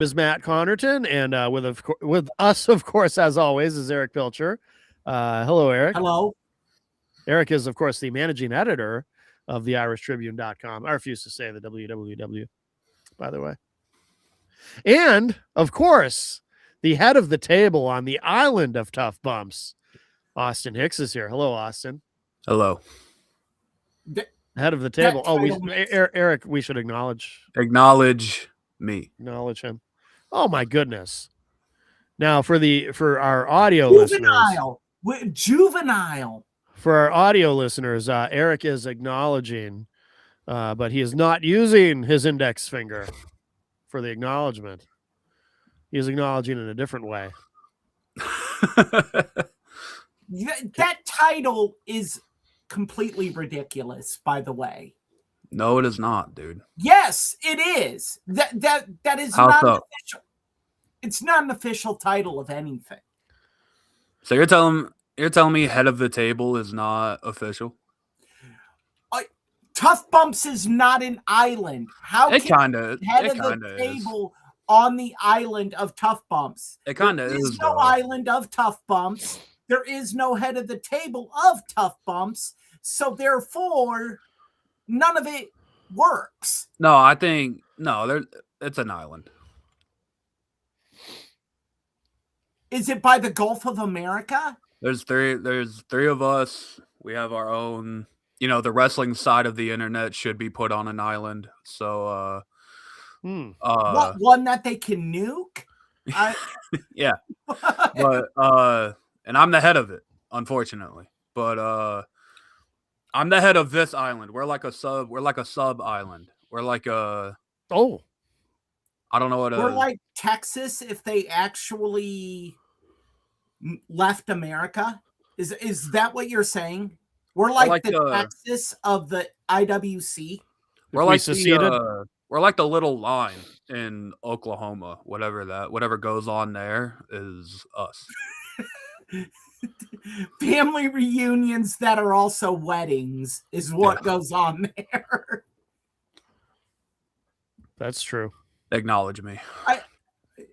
Is Matt Connerton, and with us, of course, as always, is Eric Pilcher. Hello, Eric. Hello. Eric is, of course, the managing editor of the IrishTribune.com. I refuse to say the www, by the way. And, of course, the head of the table on the island of tough bumps, Austin Hicks, is here. Hello, Austin. Hello. Head of the table. Eric, we should acknowledge me. Acknowledge him. Oh my goodness! Now for our audio listeners, juvenile. For our audio listeners, Eric is acknowledging, but he is not using his index finger for the acknowledgement. He is acknowledging in a different way. That title is completely ridiculous, by the way. No, it is not, dude. Yes, it is. That is How not so? official. It's not an official title of anything. So you're telling me head of the table is not official? Tough Bumps is not an island. How it can head of the table on the island of Tough Bumps? It kind of is. There is no island of Tough Bumps. There is no head of the table of Tough Bumps. So therefore, none of it works. No, I think it's an island. Is it by the Gulf of America? There's three of us. We have our own, the wrestling side of the internet should be put on an island. So one that they can nuke? Yeah. But and I'm the head of it, unfortunately. But I'm the head of this island. We're like a sub island. We're like I don't know what we're like Texas if they actually left America. Is that what you're saying? We're like the Texas of the IWC. We're like we're like the little line in Oklahoma. Whatever goes on there is us. Family reunions that are also weddings is what goes on there. That's true. Acknowledge me.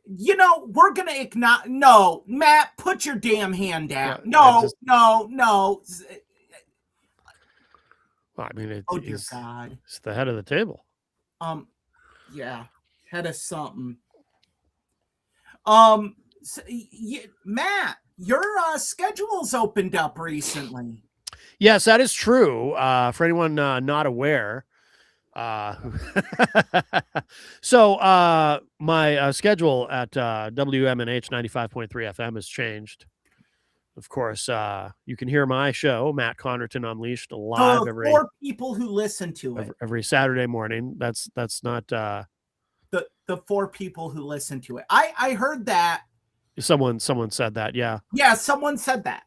We're going to acknowledge. No, Matt, put your damn hand down. No. Well, I mean, God. It's the head of the table. Yeah, head of something. Matt, your schedule's opened up recently. Yes, that is true. For anyone not aware. So my schedule at WMNH 95.3 FM has changed. Of course, you can hear my show, Matt Connerton Unleashed, live every 4 people who listen to it every Saturday morning. That's not the 4 people who listen to it. I heard that. Someone said that. Yeah, someone said that.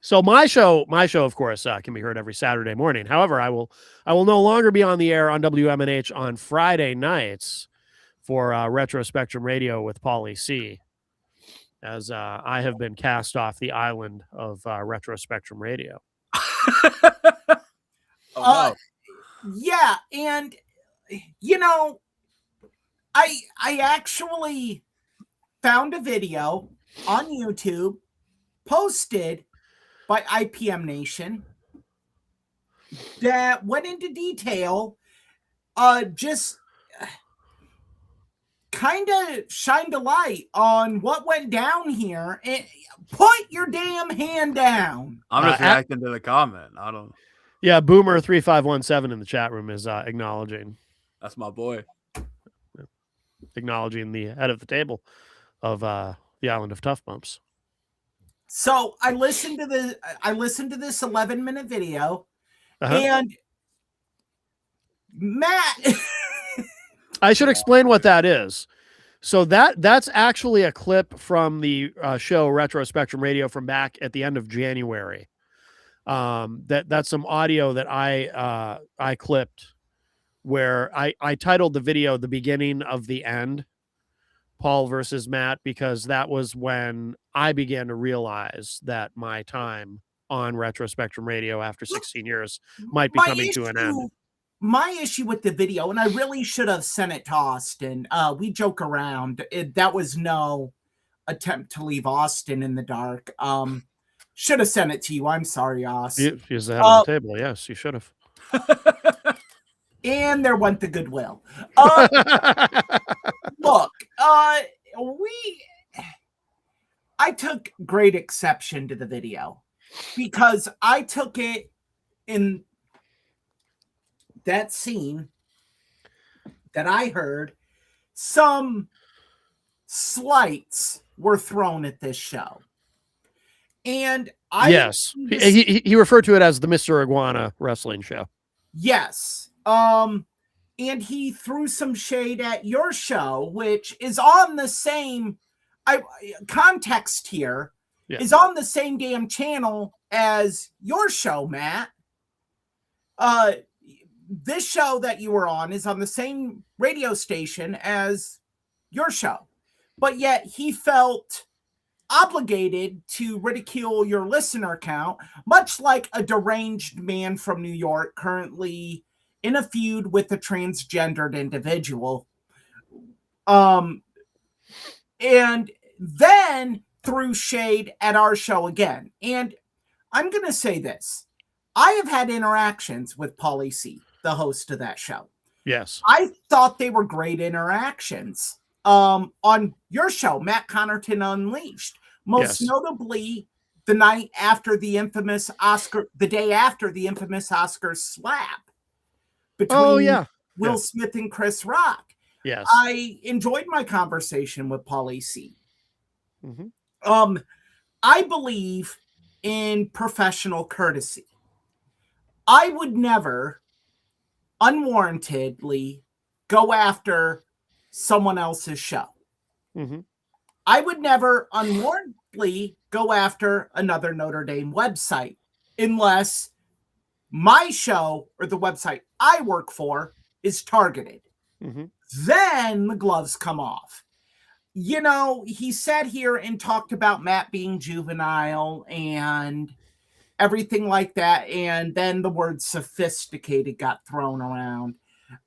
So my show, of course, can be heard every Saturday morning. However, I will no longer be on the air on WMNH on Friday nights for Retro Spectrum Radio with Paulie C, as I have been cast off the island of Retro Spectrum Radio. No. Yeah, and I actually found a video on YouTube posted by IPM Nation that went into detail, just kind of shined a light on what went down here. And put your damn hand down. I'm just reacting to the comment. I don't. Yeah, Boomer 3517 in the chat room is acknowledging. That's my boy. Acknowledging the head of the table of the island of Tough Bumps. So I listened to this 11-minute video, and Matt, I should explain what that is. So that's actually a clip from the show Retro Spectrum Radio from back at the end of January. That's some audio that I clipped, where I titled the video "The Beginning of the End." Paul versus Matt, because that was when I began to realize that my time on Retro Spectrum Radio after 16 years might be coming to an end. my issue with the video, and I really should have sent it to Austin. We joke around. That was no attempt to leave Austin in the dark. Should have sent it to you. I'm sorry, Austin. He's the head of the table. Yes, you should have. And there went the goodwill. Look, I took great exception to the video because I took it in that scene that I heard. Some slights were thrown at this show. And he referred to it as the Mr. Iguana wrestling show. Yes. And he threw some shade at your show, which is on the same context here, is on the same damn channel as your show, Matt. This show that you were on is on the same radio station as your show, but yet he felt obligated to ridicule your listener count, much like a deranged man from New York currently in a feud with a transgendered individual. And then threw shade at our show again. And I'm going to say this. I have had interactions with Pauly C, the host of that show. Yes. I thought they were great interactions. On your show, Matt Connerton Unleashed, most notably the night after the infamous Oscar, the day after the infamous Oscar slap between Will Smith and Chris Rock. Yes. I enjoyed my conversation with Pauly C. Mm-hmm. I believe in professional courtesy. I would never unwarrantedly go after someone else's show. Mm-hmm. I would never unwarrantedly go after another Notre Dame website unless my show or the website I work for is targeted. Mm-hmm. Then the gloves come off. You know, he sat here and talked about Matt being juvenile and everything like that. And then the word sophisticated got thrown around.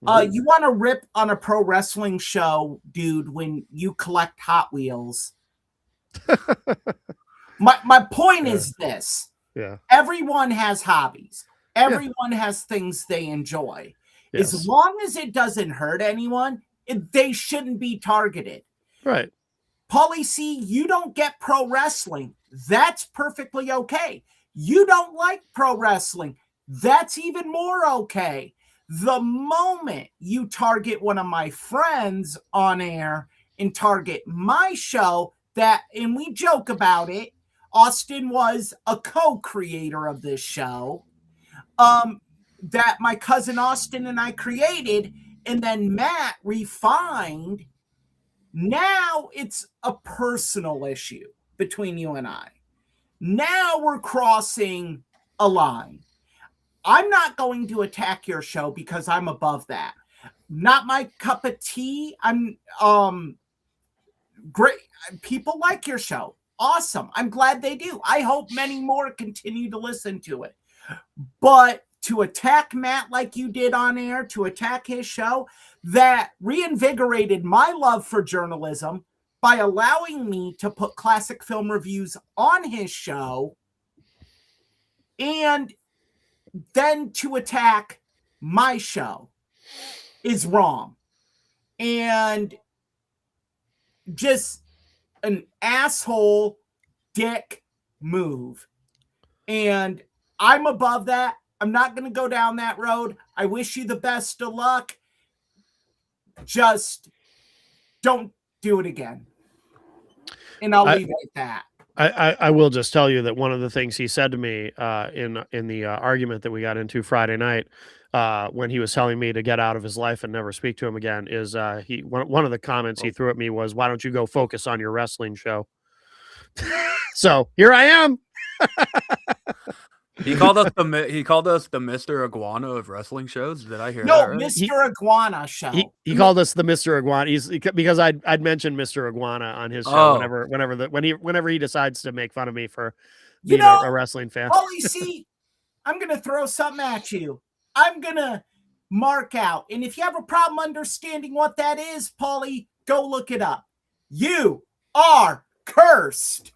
You want to rip on a pro wrestling show, dude, when you collect Hot Wheels. My point is this. Yeah. Everyone has hobbies. Everyone has things they enjoy. Yes. As long as it doesn't hurt anyone, they shouldn't be targeted. Right. Pauly C, you don't get pro wrestling. That's perfectly okay. You don't like pro wrestling. That's even more okay. The moment you target one of my friends on air and target my show, and we joke about it, Austin was a co-creator of this show, that my cousin Austin and I created, and then Matt refined. Now it's a personal issue between you and I. Now we're crossing a line. I'm not going to attack your show because I'm above that. Not my cup of tea. I'm great. People like your show. Awesome. I'm glad they do. I hope many more continue to listen to it. But to attack Matt like you did on air, to attack his show, that reinvigorated my love for journalism by allowing me to put classic film reviews on his show, and then to attack my show is wrong. And just an asshole dick move. And I'm above that. I'm not going to go down that road. I wish you the best of luck. Just don't do it again. And I'll leave it at that. I will just tell you that one of the things he said to me in the argument that we got into Friday night when he was telling me to get out of his life and never speak to him again is one of the comments he threw at me was, "Why don't you go focus on your wrestling show?" So here I am. He called us the Mr. Iguana of wrestling shows. Did I hear that? No, right? Mr. Iguana show. He called us the Mr. Iguana. Because I'd mentioned Mr. Iguana on his show whenever he decides to make fun of me for being a wrestling fan. Pauly C, I'm gonna throw something at you. I'm gonna mark out. And if you have a problem understanding what that is, Paulie, go look it up. You are cursed.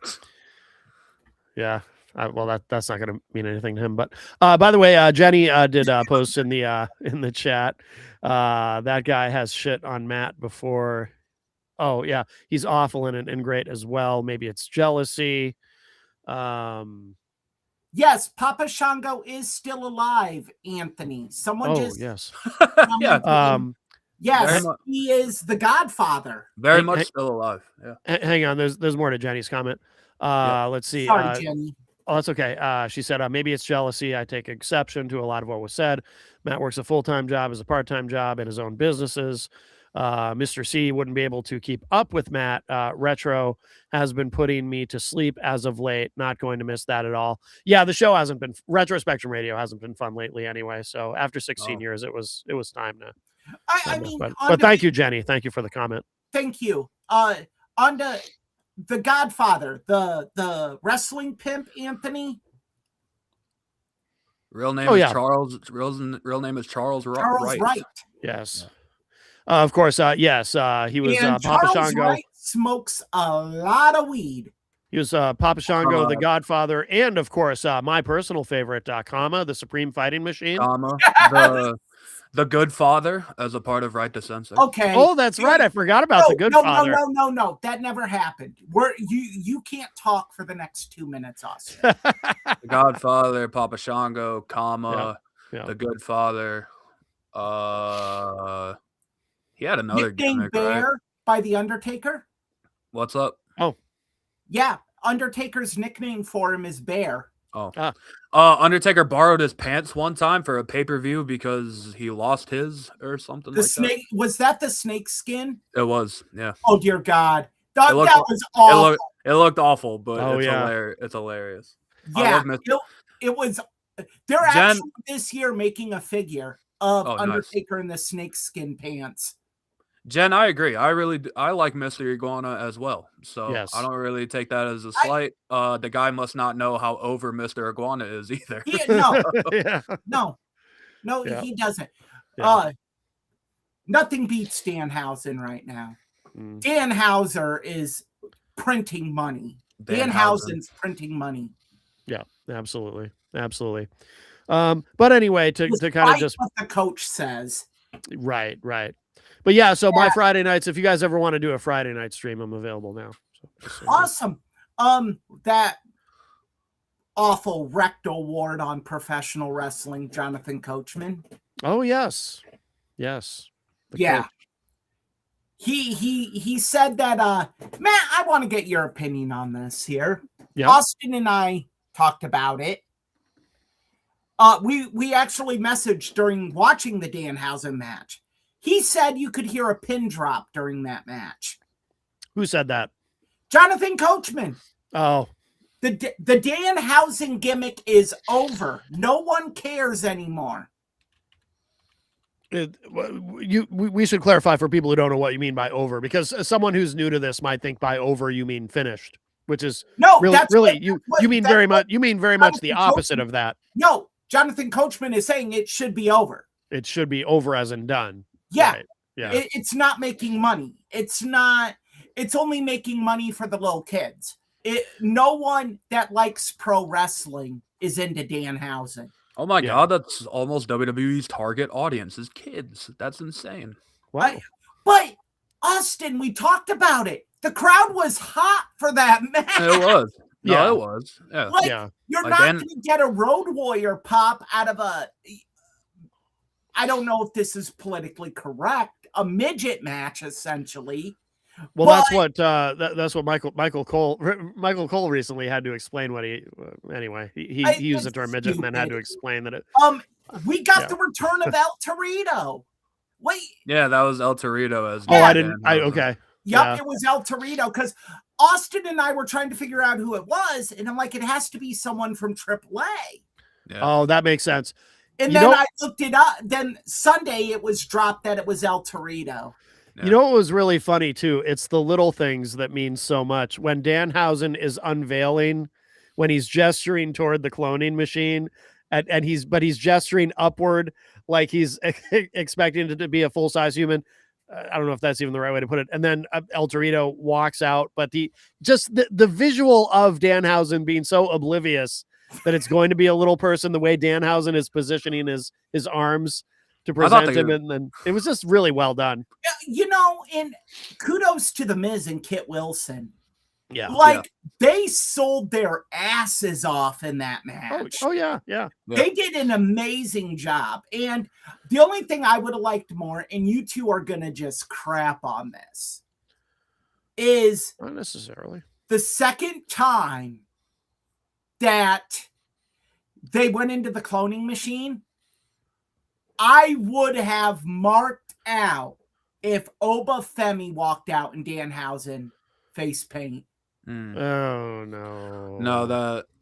Yeah. Well, that's not going to mean anything to him. But by the way, Jenny did post in the chat. That guy has shit on Matt before. Oh yeah, he's awful and great as well. Maybe it's jealousy. Yes, Papa Shango is still alive, Anthony. Someone just yes. Yeah. yes, Very mu- he is the Godfather. Very Hey, much hey- still alive. Yeah. Hang on, there's more to Jenny's comment. Let's see. Sorry, Jenny. Oh, that's okay. She said, maybe it's jealousy. I take exception to a lot of what was said. Matt works a full-time job as a part-time job in his own businesses. Mr. C wouldn't be able to keep up with Matt. Retro has been putting me to sleep as of late. Not going to miss that at all. Yeah, the show hasn't been Retro Spectrum Radio hasn't been fun lately anyway. So after 16 years, it was time to. I mean, but thank you, Jenny. Thank you for the comment. Thank you. On the Godfather, the wrestling pimp, Anthony. Real name Oh, is yeah. Charles. Real name is Charles Charles Wright. Yes. Of course. Yes. He was And Papa Charles Shango. Wright smokes a lot of weed. He was Papa Shango, the Godfather, and of course, my personal favorite, Kama, the Supreme Fighting Machine. Comma the Good Father as a part of Right to Censor. Okay. Oh, that's right. I forgot about the Good Father. No. That never happened. You can't talk for the next 2 minutes, Austin. The Godfather, Papa Shango, comma, Yeah. the Good Father. He had another Nicknamed gimmick, Bear right? by The Undertaker. What's up? Yeah, Undertaker's nickname for him is Bear. Undertaker borrowed his pants one time for a pay-per-view because he lost his or something The snake was that the snake skin? that. It was, yeah. Oh dear God, that looked- was awful. It looked awful, but Oh, it's yeah. hilarious. It's hilarious. Yeah, love it was. They're Jen- actually this year making a figure of Oh, nice. Undertaker in the snake skin pants. Jen, I agree. I like Mr. Iguana as well. So Yes. I don't really take that as a slight. The guy must not know how over Mr. Iguana is either. Yeah. No, Yeah. he doesn't. Yeah. Nothing beats Danhausen right now. Mm. Danhauser is printing money. Danhausen's printing money. Yeah, absolutely. But anyway, to kind of Despite just what the coach says. right. But yeah, so my Friday nights, if you guys ever want to do a Friday night stream, I'm available now. So just so you know. Awesome. That awful rectal ward on professional wrestling, Jonathan Coachman. Oh yes. The Yeah. coach. He said that Matt, I want to get your opinion on this here. Yeah. Austin and I talked about it. We actually messaged during watching the Danhausen match. He said you could hear a pin drop during that match. Who said that? Jonathan Coachman. Oh, The Danhausen gimmick is over. No one cares anymore. we should clarify for people who don't know what you mean by over, because someone who's new to this might think by over you mean finished, which is No, really, that's really what- you mean that's very what much. You mean very much the Jonathan opposite Coachman- of that. No, Jonathan Coachman is saying it should be over. It should be over as in done. Yeah. Right. Yeah. It's not making money. It's only making money for the little kids. No one that likes pro wrestling is into Danhausen. Oh my Yeah. God, that's almost WWE's target audience is kids. That's insane. Wow. But Austin, we talked about it. The crowd was hot for that match. It was. No, Yeah. it was. Yeah. Like, Yeah. You're Like, not Dan- going to get a Road Warrior pop out of I don't know if this is politically correct, a midget match, essentially. Well, But- that's what that's what Michael Cole recently had to explain what he anyway he used the term midget and then had to explain that it. We got Yeah. the return of El Torito. Wait, Yeah, that was El Torito as Oh, I Dan didn't. Housen. Okay. yep, Yeah. it was El Torito because Austin and I were trying to figure out who it was, and I'm like, it has to be someone from AAA. Yeah. Oh, that makes sense. And You then know- I looked it up. Then Sunday it was dropped that it was El Torito. Yeah. You know what was really funny too? It's the little things that mean so much. When Danhausen is unveiling, when he's gesturing toward the cloning machine, and he's gesturing upward like he's expecting it to be a full-size human. I don't know if that's even the right way to put it. And then El Torito walks out, but the visual of Danhausen being so oblivious that it's going to be a little person, the way Danhausen is positioning his arms to present him, and then it was just really well done. You know, and kudos to the Miz and Kit Wilson. Yeah, like they sold their asses off in that match. Oh yeah. They did an amazing job. And the only thing I would have liked more, and you two are gonna just crap on this, is not necessarily the second time that they went into the cloning machine. I would have marked out if Oba Femi walked out in Danhausen face paint. Oh no.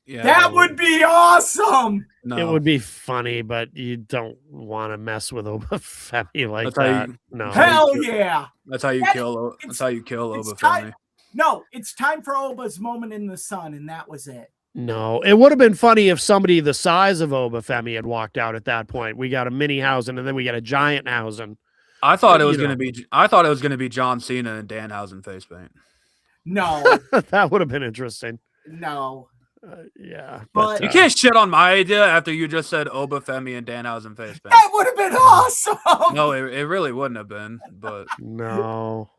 That would be awesome. No. It would be funny, but you don't want to mess with Oba Femi like that. No. Hell yeah. That's how you kill Oba Femi. No, it's time for Oba's moment in the sun, and that was it. No, it would have been funny if somebody the size of Oba Femi had walked out at that point. We got a mini Hausen, and then we got a giant Hausen. I thought it was going to be John Cena and Danhausen face paint. No. That would have been interesting. No. Yeah. But you can't shit on my idea after you just said Oba Femi and Danhausen face paint. That would have been awesome. No, it really wouldn't have been, but no.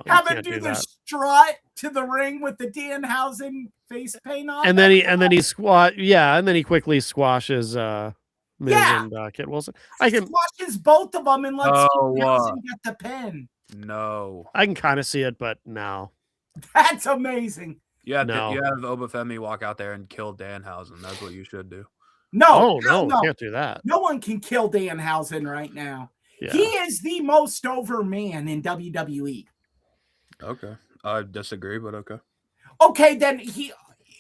Have him do the strut to the ring with the Danhausen face paint on. And then he quickly squashes Miz and Kit Wilson. Squashes both of them and lets Danhausen get the pin. No. I can kind of see it, but no. That's amazing. You have Oba Femi walk out there and kill Danhausen. That's what you should do. No, no, can't do that. No one can kill Danhausen right now. Yeah. He is the most over man in WWE. Okay. I disagree, but okay. Okay, then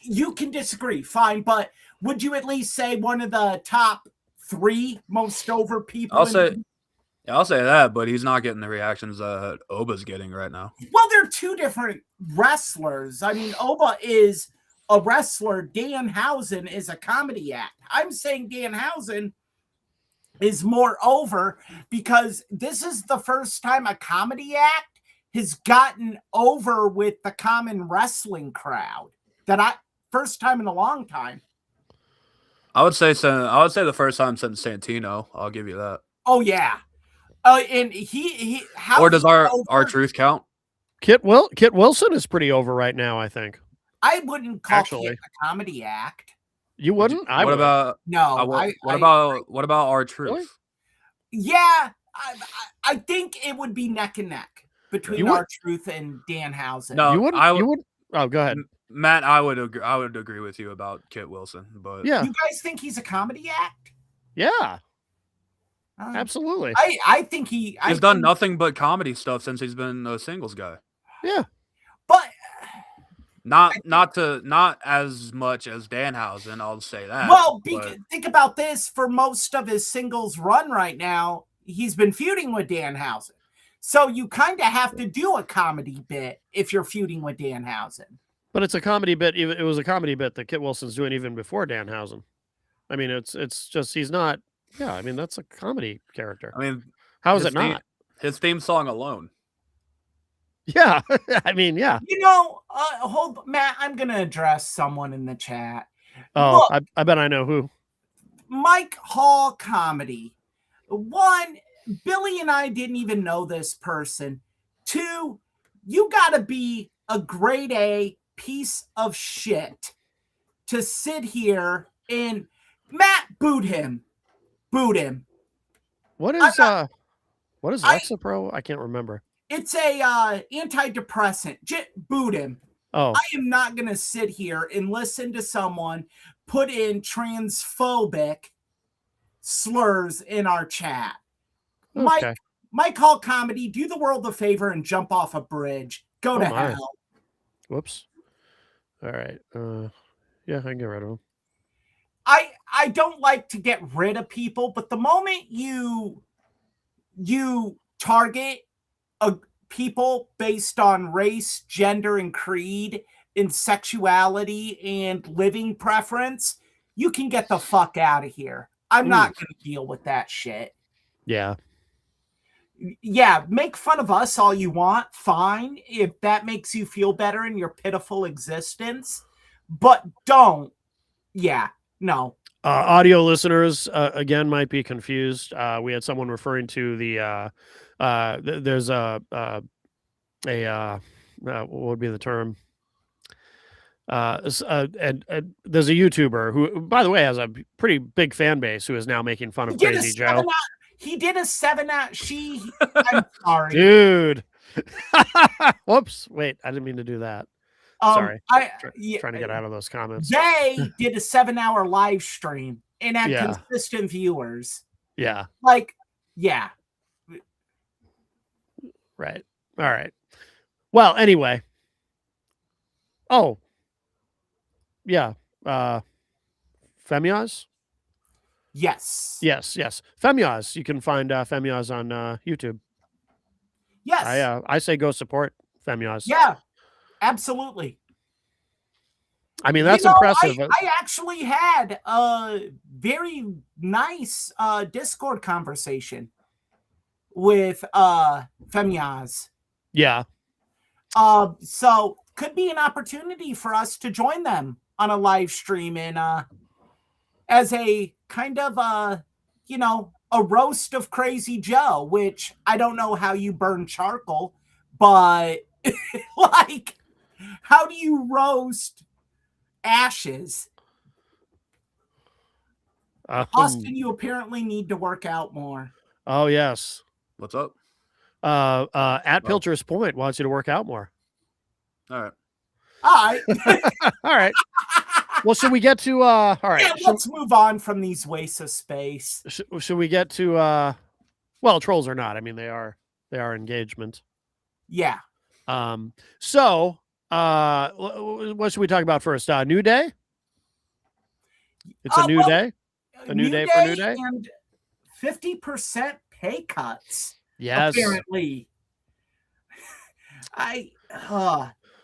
you can disagree. Fine, but would you at least say one of the top 3 most over people? I'll say that, but he's not getting the reactions that Oba's getting right now. Well, they're 2 different wrestlers. I mean, Oba is a wrestler. Danhausen is a comedy act. I'm saying Danhausen is more over because this is the first time a comedy act has gotten over with the common wrestling crowd. First time in a long time. I would say the first time since Santino. I'll give you that. Oh yeah. And or does our truth count? Kit Wilson is pretty over right now, I think. I wouldn't call Kit a comedy act. You wouldn't? What about our truth? Really? Yeah, I think it would be neck and neck between our truth and Danhausen. No, you wouldn't. Oh, go ahead, Matt. I would agree with you about Kit Wilson, but yeah, you guys think he's a comedy act? Yeah. Absolutely. I think he's done nothing but comedy stuff since he's been a singles guy. Yeah. But not as much as Danhausen, I'll say that. Well, think about this. For most of his singles run right now, he's been feuding with Danhausen. So you kind of have to do a comedy bit if you're feuding with Danhausen. But it's a comedy bit. It was a comedy bit that Kit Wilson's doing even before Danhausen. I mean, it's just he's not. Yeah, I mean that's a comedy character. I mean, how is it not? His theme song alone. Yeah, I mean, yeah. You know, Matt, I'm gonna address someone in the chat. Oh, look, I bet I know who. Mike Hall comedy. 1, Billy and I didn't even know this person. 2, you gotta be a grade A piece of shit to sit here and Matt boot him. Boot him. What is Lexapro? I can't remember. It's a antidepressant. Boot him. Oh. I am not going to sit here and listen to someone put in transphobic slurs in our chat. Okay. Mike Hall comedy, do the world a favor and jump off a bridge. Go to hell. Whoops. All right. Yeah, I can get rid of him. I don't like to get rid of people, but the moment you target people based on race, gender, and creed, and sexuality and living preference, you can get the fuck out of here. I'm not going to deal with that shit. Yeah. Yeah, make fun of us all you want. Fine. If that makes you feel better in your pitiful existence. But don't. Yeah, no. Audio listeners, again, might be confused. We had someone referring to the, there's what would be the term? And there's a YouTuber who, by the way, has a pretty big fan base who is now making fun of Crazy Joe. He did a 7-out. I'm sorry, dude. Whoops! Wait, I didn't mean to do that. Sorry, trying to get out of those comments. They did a 7-hour live stream and had consistent viewers. Yeah, yeah. Right. All right. Well, anyway. Oh. Yeah. Femiaz? Yes. Yes. Femiaz. You can find Femiaz on YouTube. Yes. I say go support Femiaz. Yeah. Absolutely. I mean, that's impressive. I actually had a very nice Discord conversation with Femiaz. Yeah. So could be an opportunity for us to join them on a live stream and as a kind of a roast of Crazy Joe, which I don't know how you burn charcoal, but how do you roast ashes? Austin, you apparently need to work out more. Oh yes. What's up? At Pilcher's Point wants you to work out more. All right. All right. Well, should we get to all right? Yeah, let's move on from these wastes of space. Should we get to well, trolls or not? I mean, they are engagement. Yeah. So what should we talk about first? New Day? It's a new day? A new day for New Day? And 50% pay cuts. Yes. Apparently.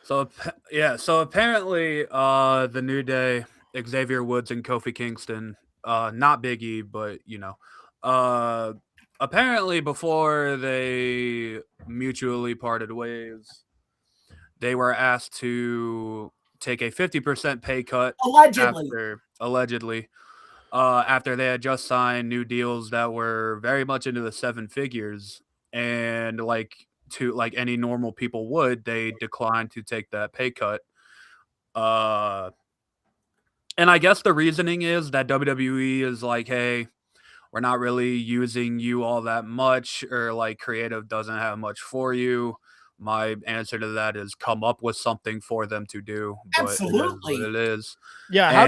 So apparently the New Day, Xavier Woods and Kofi Kingston, not Big E, but apparently before they mutually parted ways, they were asked to take a 50% pay cut allegedly after they had just signed new deals that were very much into the 7 figures, and like any normal people would, they declined to take that pay cut. And I guess the reasoning is that WWE is like, hey, we're not really using you all that much, or like creative doesn't have much for you. My answer to that is come up with something for them to do. Absolutely. It is. Yeah. How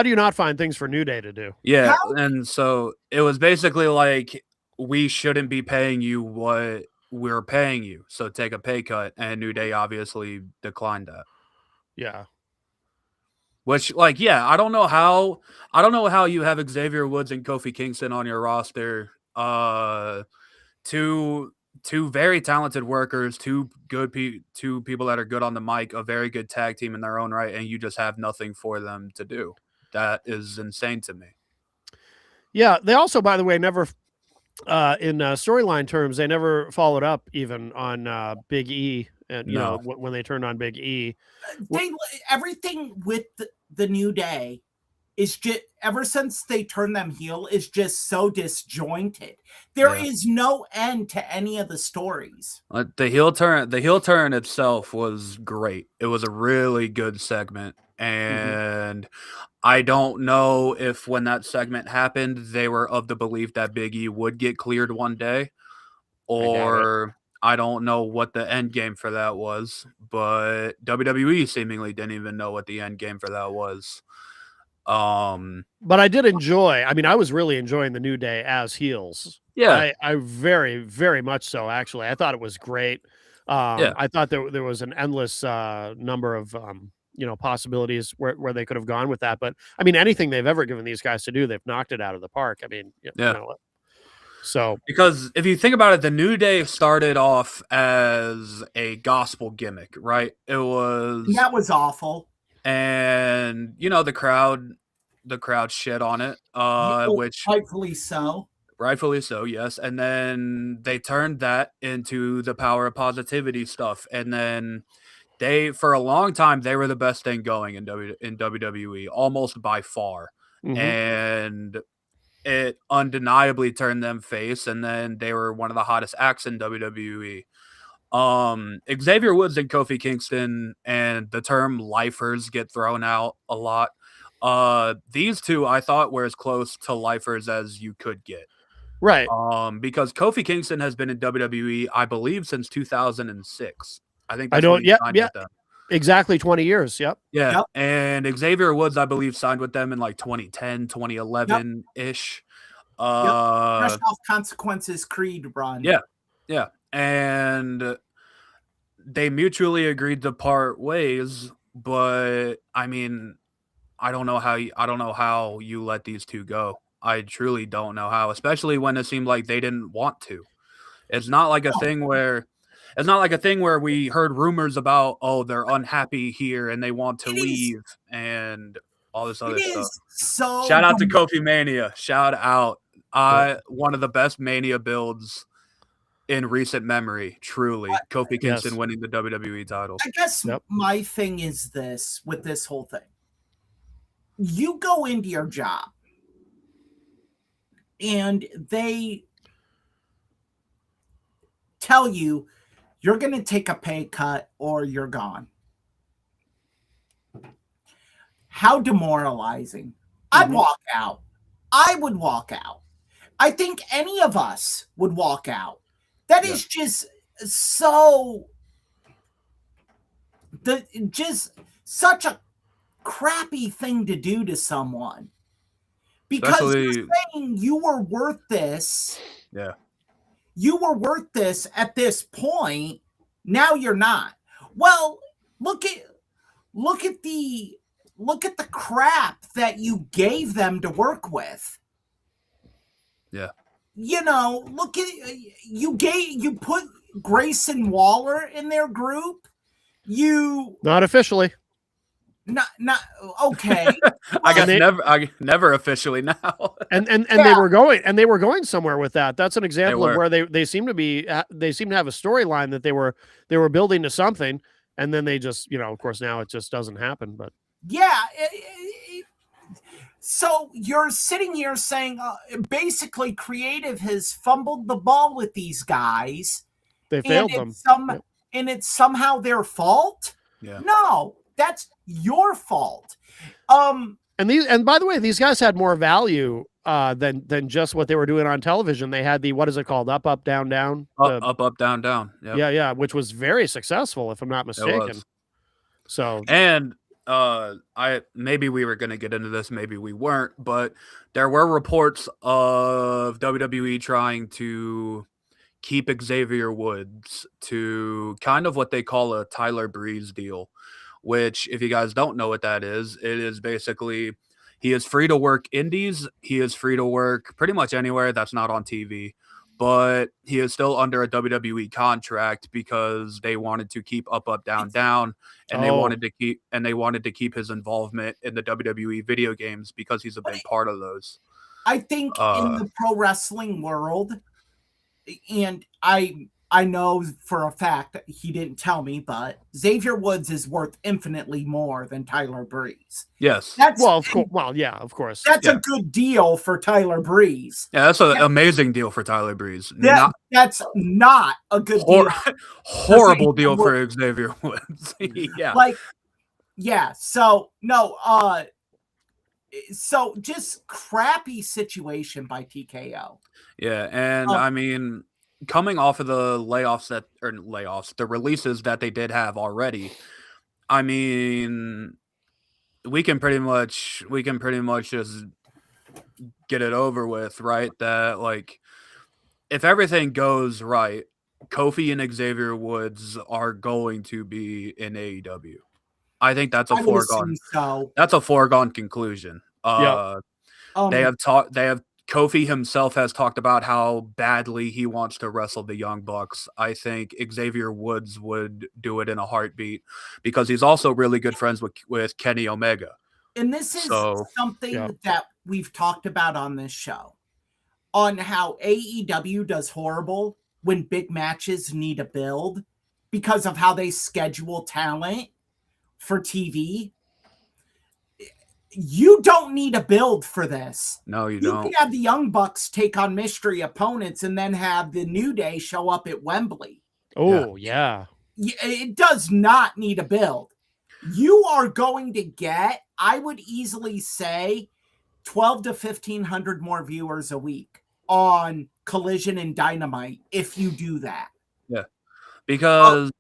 do you not find things for New Day to do? Yeah. And so it was basically like, we shouldn't be paying you what we're paying you, so take a pay cut, and New Day obviously declined that. Yeah. Which, I don't know how you have Xavier Woods and Kofi Kingston on your roster. Two very talented workers, two people that are good on the mic, a very good tag team in their own right, and you just have nothing for them to do. That is insane to me. Yeah, they also, by the way, never in storyline terms, they never followed up even on Big E, and you know when they turned on Big E. Everything with the New Day is just, ever since they turned them heel, is just so disjointed. There is no end to any of the stories. The heel turn itself was great. It was a really good segment, and I don't know if when that segment happened, they were of the belief that Big E would get cleared one day, or I don't know what the end game for that was, but WWE seemingly didn't even know what the end game for that was. But I did enjoy, I mean, I was really enjoying the New Day as heels. Yeah. I very, very much so, actually. I thought it was great. I thought there was an endless number of possibilities where they could have gone with that. But I mean, anything they've ever given these guys to do, they've knocked it out of the park. I mean, so because if you think about it, the New Day started off as a gospel gimmick, right? That was awful. And the crowd the crowd shit on it, which rightfully so. rightfully so, yes. And then they turned that into the power of positivity stuff. And then for a long time, they were the best thing going in WWE, almost by far. Mhm. And it undeniably turned them face. And then they were one of the hottest acts in WWE. Xavier Woods and Kofi Kingston, and the term lifers get thrown out a lot. These two I thought were as close to lifers as you could get. Right. Because Kofi Kingston has been in WWE, I believe, since 2006. I think I that's don't. when he Yeah. signed Yeah. with them. Exactly 20 years. Yep. Yeah. Yep. And Xavier Woods, I believe, signed with them in like 2010, 2011 ish. Fresh off Consequences Creed run. Yeah. Yeah. And they mutually agreed to part ways, but I mean, I don't know how you let these two go. I truly don't know how, especially when it seemed like they didn't want to. It's not like a thing where we heard rumors about, oh, they're unhappy here and they want to leave and all this other stuff. So Shout out to Kofi Mania. Shout out. One of the best Mania builds in recent memory, truly. Kofi Kingston winning the WWE title. I guess my thing is this with this whole thing. You go into your job and they tell you you're going to take a pay cut or you're gone. How demoralizing. I'd walk out. I would walk out. I think any of us would walk out. That is just such a crappy thing to do to someone. Because you're saying you were worth this. Yeah. You were worth this at this point. Now you're not. Well, look at the crap that you gave them to work with. Yeah. You know, look at you put Grayson Waller in their group. Not officially. Not okay. I guess never officially now. and they were going somewhere with that. That's an example of where they seem to have a storyline that they were building to something, and then they just, of course now it just doesn't happen. But yeah. So you're sitting here saying basically creative has fumbled the ball with these guys. They failed them. And it's somehow their fault? Yeah. No, that's your fault. And by the way, these guys had more value than just what they were doing on television. They had the, what is it called? Up, up, down, down. Up, down, down. Yep. Yeah, which was very successful, if I'm not mistaken. So and maybe we were going to get into this, maybe we weren't, but there were reports of WWE trying to keep Xavier Woods to kind of what they call a Tyler Breeze deal, which, if you guys don't know what that is, it is basically he is free to work indies. He is free to work pretty much anywhere that's not on TV, but he is still under a WWE contract because they wanted to keep Up, Up, Down, Down, and they wanted to keep his involvement in the WWE video games because he's a big part of those. I think in the pro wrestling world, and I know for a fact that he didn't tell me, but Xavier Woods is worth infinitely more than Tyler Breeze. Yes. Of course. That's a good deal for Tyler Breeze. Yeah, that's an amazing deal for Tyler Breeze. That's not a good deal. Horrible deal for Xavier Woods. So just crappy situation by TKO. Yeah, and I mean, coming off of the the releases that they did have already, I mean, we can pretty much just get it over with, right? That, like, if everything goes right, Kofi and Xavier Woods are going to be in AEW. I think that's a foregone. That's a foregone conclusion. Kofi himself has talked about how badly he wants to wrestle the Young Bucks. I think Xavier Woods would do it in a heartbeat because he's also really good friends with Kenny Omega, And this is So, something yeah. that we've talked about on this show, on how AEW does horrible when big matches need a build because of how they schedule talent for TV. You don't need a build for this. no, you You don't. can have the Young Bucks take on mystery opponents and then have the New Day show up at Wembley. Oh, yeah. It does not need a build. You are going to get, I would easily say, 12 to 1,500 more viewers a week on Collision and Dynamite if you do that. Because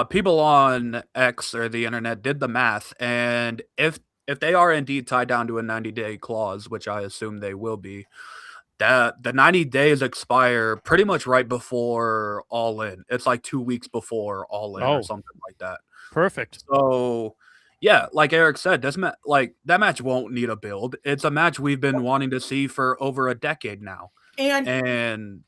people on X or the internet did the math, and if they are indeed tied down to a 90-day clause, which I assume they will be, that the 90 days expire pretty much right before All In. It's like 2 weeks before All In or something like that. Perfect. So, yeah, like Eric said, that match won't need a build. It's a match we've been wanting to see for over a decade now, And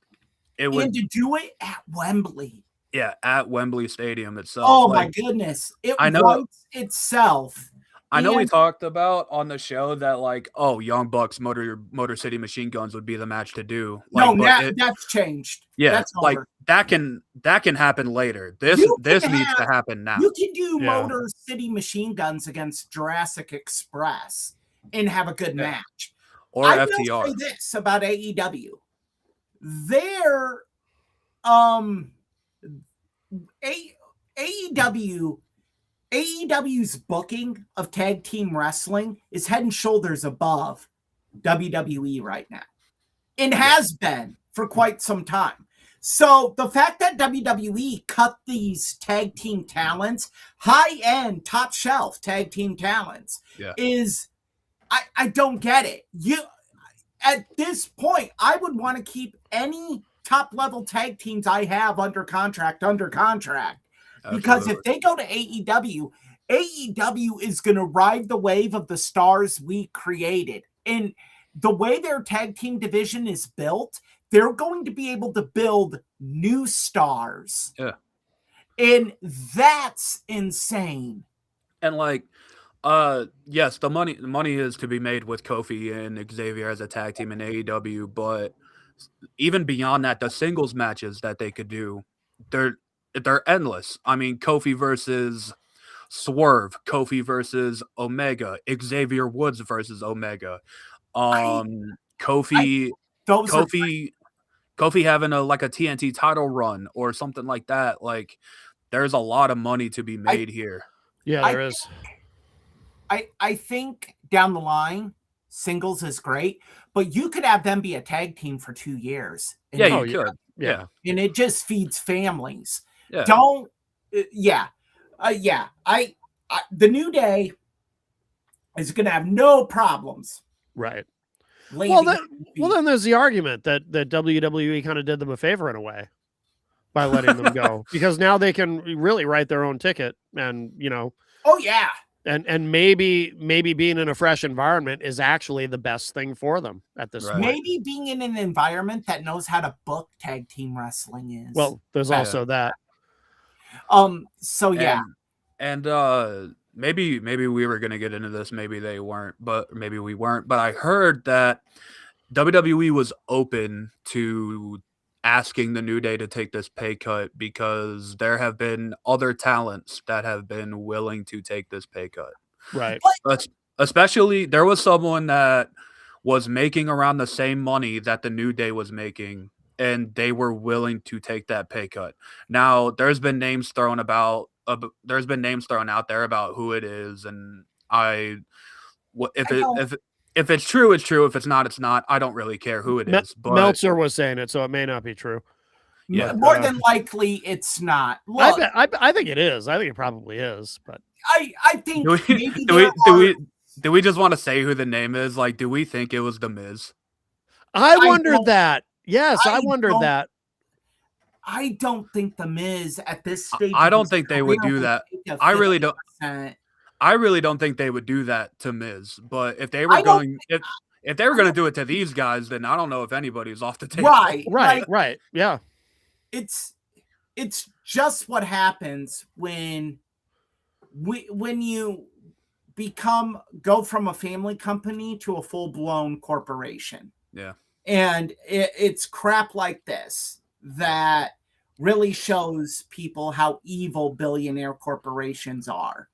it would, and to do it at Wembley. yeah, at Wembley Stadium itself. Oh like, my goodness. It I know- writes itself. I know we And- talked about on the show that like, oh, Young Bucks, Motor City Machine Guns would be the match to do. No, Like, that's changed. yeah, That's like over. that can happen later. This You needs can to have- happen now. You can do Yeah. Motor City Machine Guns against Jurassic Express and have a good Yeah. match. Or I FTR. will say this about AEW. Their AEW's booking of tag team wrestling is head and shoulders above WWE right now. It has been for quite some time. So the fact that WWE cut these tag team talents, high-end, top shelf tag team talents, Yeah. is I don't get it. At this point, I would want to keep any top level tag teams I have under contract. Because if they go to AEW is going to ride the wave of the stars we created. And the way their tag team division is built, they're going to be able to build new stars. Yeah. And that's insane. And like, yes, the money is to be made with Kofi and Xavier as a tag team in AEW, but even beyond that, the singles matches that they could do, they're endless. I mean, Kofi versus Swerve, Kofi versus Omega, Xavier Woods versus Omega, Kofi having a TNT title run or something like that. Like, there's a lot of money to be made here. Yeah, there is. I think down the line, singles is great, but you could have them be a tag team for 2 years. And Yeah, you could. Yeah. And it just feeds families. Yeah. The New Day is going to have no problems. Right. Well, Then there's the argument that WWE kind of did them a favor in a way by letting them go, because now they can really write their own ticket, and oh yeah, and maybe being in a fresh environment is actually the best thing for them at this point. Maybe being in an environment that knows how to book tag team wrestling is. Well, there's also that. So yeah, and maybe we were gonna get into this, maybe they weren't, but maybe we weren't. But I heard that WWE was open to asking the New Day to take this pay cut because there have been other talents that have been willing to take this pay cut. Right. But especially there was someone that was making around the same money that the New Day was making, and they were willing to take that pay cut. Now, there's been names thrown out there about who it is, and if it's true, it's true. If it's not, it's not. I don't really care who it is. But Meltzer was saying it, so it may not be true. Yeah, more than likely, it's not. Look, I think it is. I think it probably is. But I think maybe do we just want to say who the name is? Like, do we think it was The Miz? I wondered that. Yes, I wondered that. I don't think The Miz at this stage. I don't think they would do that. I really don't. 50%. I really don't think they would do that to Miz. But if they were going, if they were going to do it to these guys, then I don't know if anybody's off the table. Right. Yeah. It's just what happens when you go from a family company to a full-blown corporation. Yeah. And it's crap like this that really shows people how evil billionaire corporations are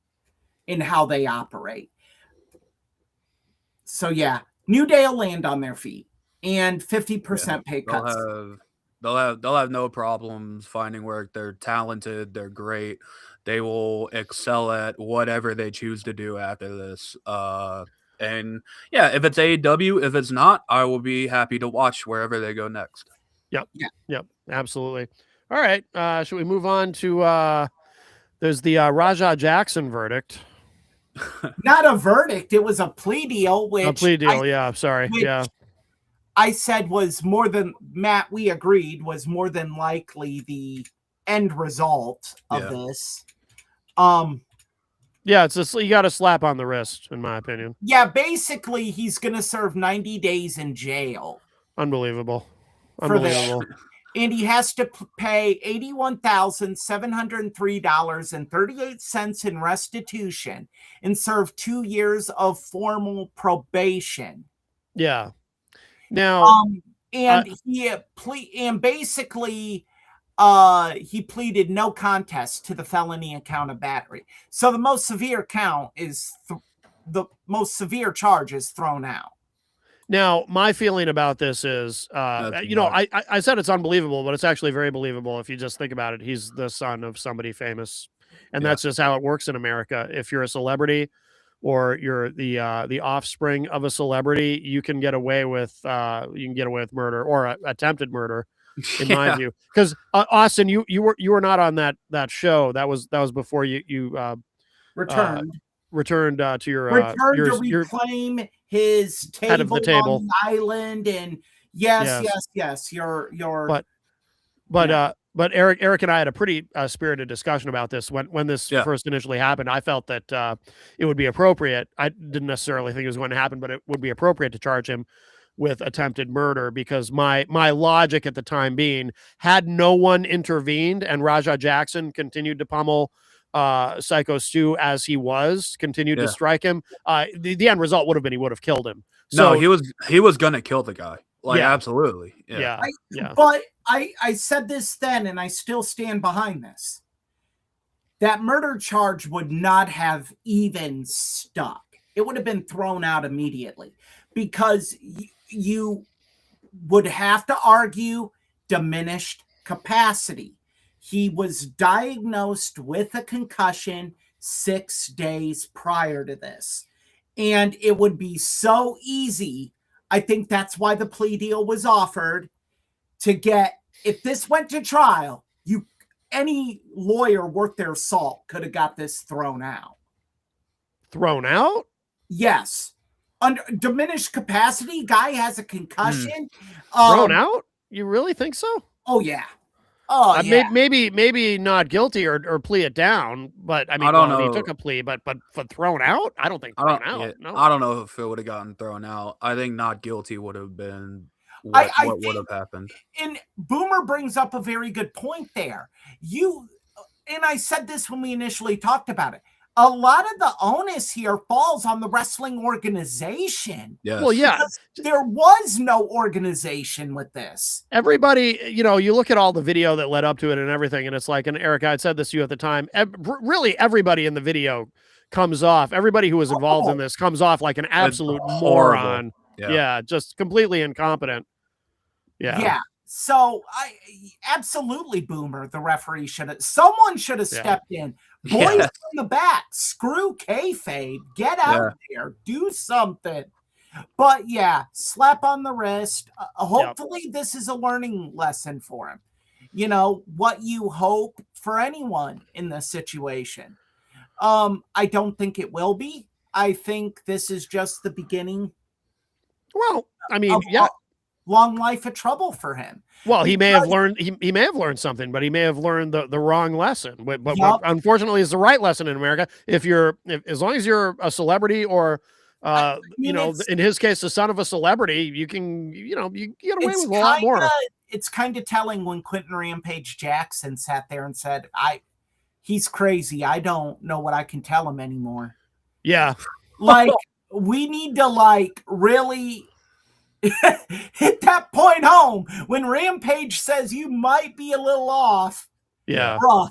and how they operate. So yeah, New Day will land on their feet and 50% pay cuts. They'll have no problems finding work. They're talented. They're great. They will excel at whatever they choose to do after this. And yeah, if it's AEW, if it's not, I will be happy to watch wherever they go next. Yep, absolutely. All right, should we move on to there's the Raja Jackson verdict. Not a verdict, it was a plea deal. A plea deal, yeah. Sorry, yeah. I said was more than Matt. We agreed was more than likely the end result of this. Yeah, it's just you got a slap on the wrist, in my opinion. Yeah, basically, he's going to serve 90 days in jail. Unbelievable. And he has to pay $81,703.38 in restitution and serve 2 years of formal probation. Yeah. Now, he pleaded no contest to the felony account of battery. So the most severe count is the most severe charge is thrown out. Now, my feeling about this is, I said it's unbelievable, but it's actually very believable if you just think about it. He's the son of somebody famous, and that's just how it works in America. If you're a celebrity or you're the offspring of a celebrity, you can get away with murder or attempted murder, in my view. Because Austin, you were not on that show. That was before you returned to your reclaim his table, head of the table on the island, and yes. But Eric and I had a pretty spirited discussion about this when this first initially happened. I felt that it would be appropriate. I didn't necessarily think it was going to happen, but it would be appropriate to charge him with attempted murder, because my logic at the time being, had no one intervened and Raja Jackson continued to pummel Psycho Stu as he continued to strike him, the end result would have been he would have killed him. So he was gonna kill the guy. Absolutely. Yeah. But I said this then, and I still stand behind this. That murder charge would not have even stuck. It would have been thrown out immediately, because you would have to argue diminished capacity. He was diagnosed with a concussion 6 days prior to this. And it would be so easy. I think that's why the plea deal was offered, to get, if this went to trial, any lawyer worth their salt could have got this thrown out. Thrown out? Yes. Under diminished capacity, guy has a concussion. Thrown out? You really think so? Oh, yeah. Oh, yeah. Maybe not guilty or plea it down, but I mean, he took a plea, but for thrown out, I don't think thrown out. No, I don't know if it would have gotten thrown out. I think not guilty would have been what would have happened. And Boomer brings up a very good point there. And I said this when we initially talked about it. A lot of the onus here falls on the wrestling organization. Yes. Well, yeah. Because there was no organization with this. Everybody, you look at all the video that led up to it and everything, and it's like, and Eric, I had said this to you at the time, really everybody in the video comes off, everybody who was involved in this comes off like an absolute moron. Yeah, just completely incompetent. Yeah. So absolutely, Boomer, the referee someone should have stepped in. Boys from the back, screw kayfabe, get out there, do something. But slap on the wrist. Hopefully this is a learning lesson for him. What you hope for anyone in this situation. I don't think it will be. I think this is just the beginning. Well, I mean, long life of trouble for him. Well, he may have learned he may have learned something, but he may have learned the wrong lesson. But unfortunately, is the right lesson in America. As long as you're a celebrity or in his case, the son of a celebrity, you can you get away with a lot more. It's kind of telling when Quentin Rampage Jackson sat there and said, he's crazy. I don't know what I can tell him anymore. Yeah. Like, we need to like really hit that point home when Rampage says you might be a little off. Yeah. Bruh,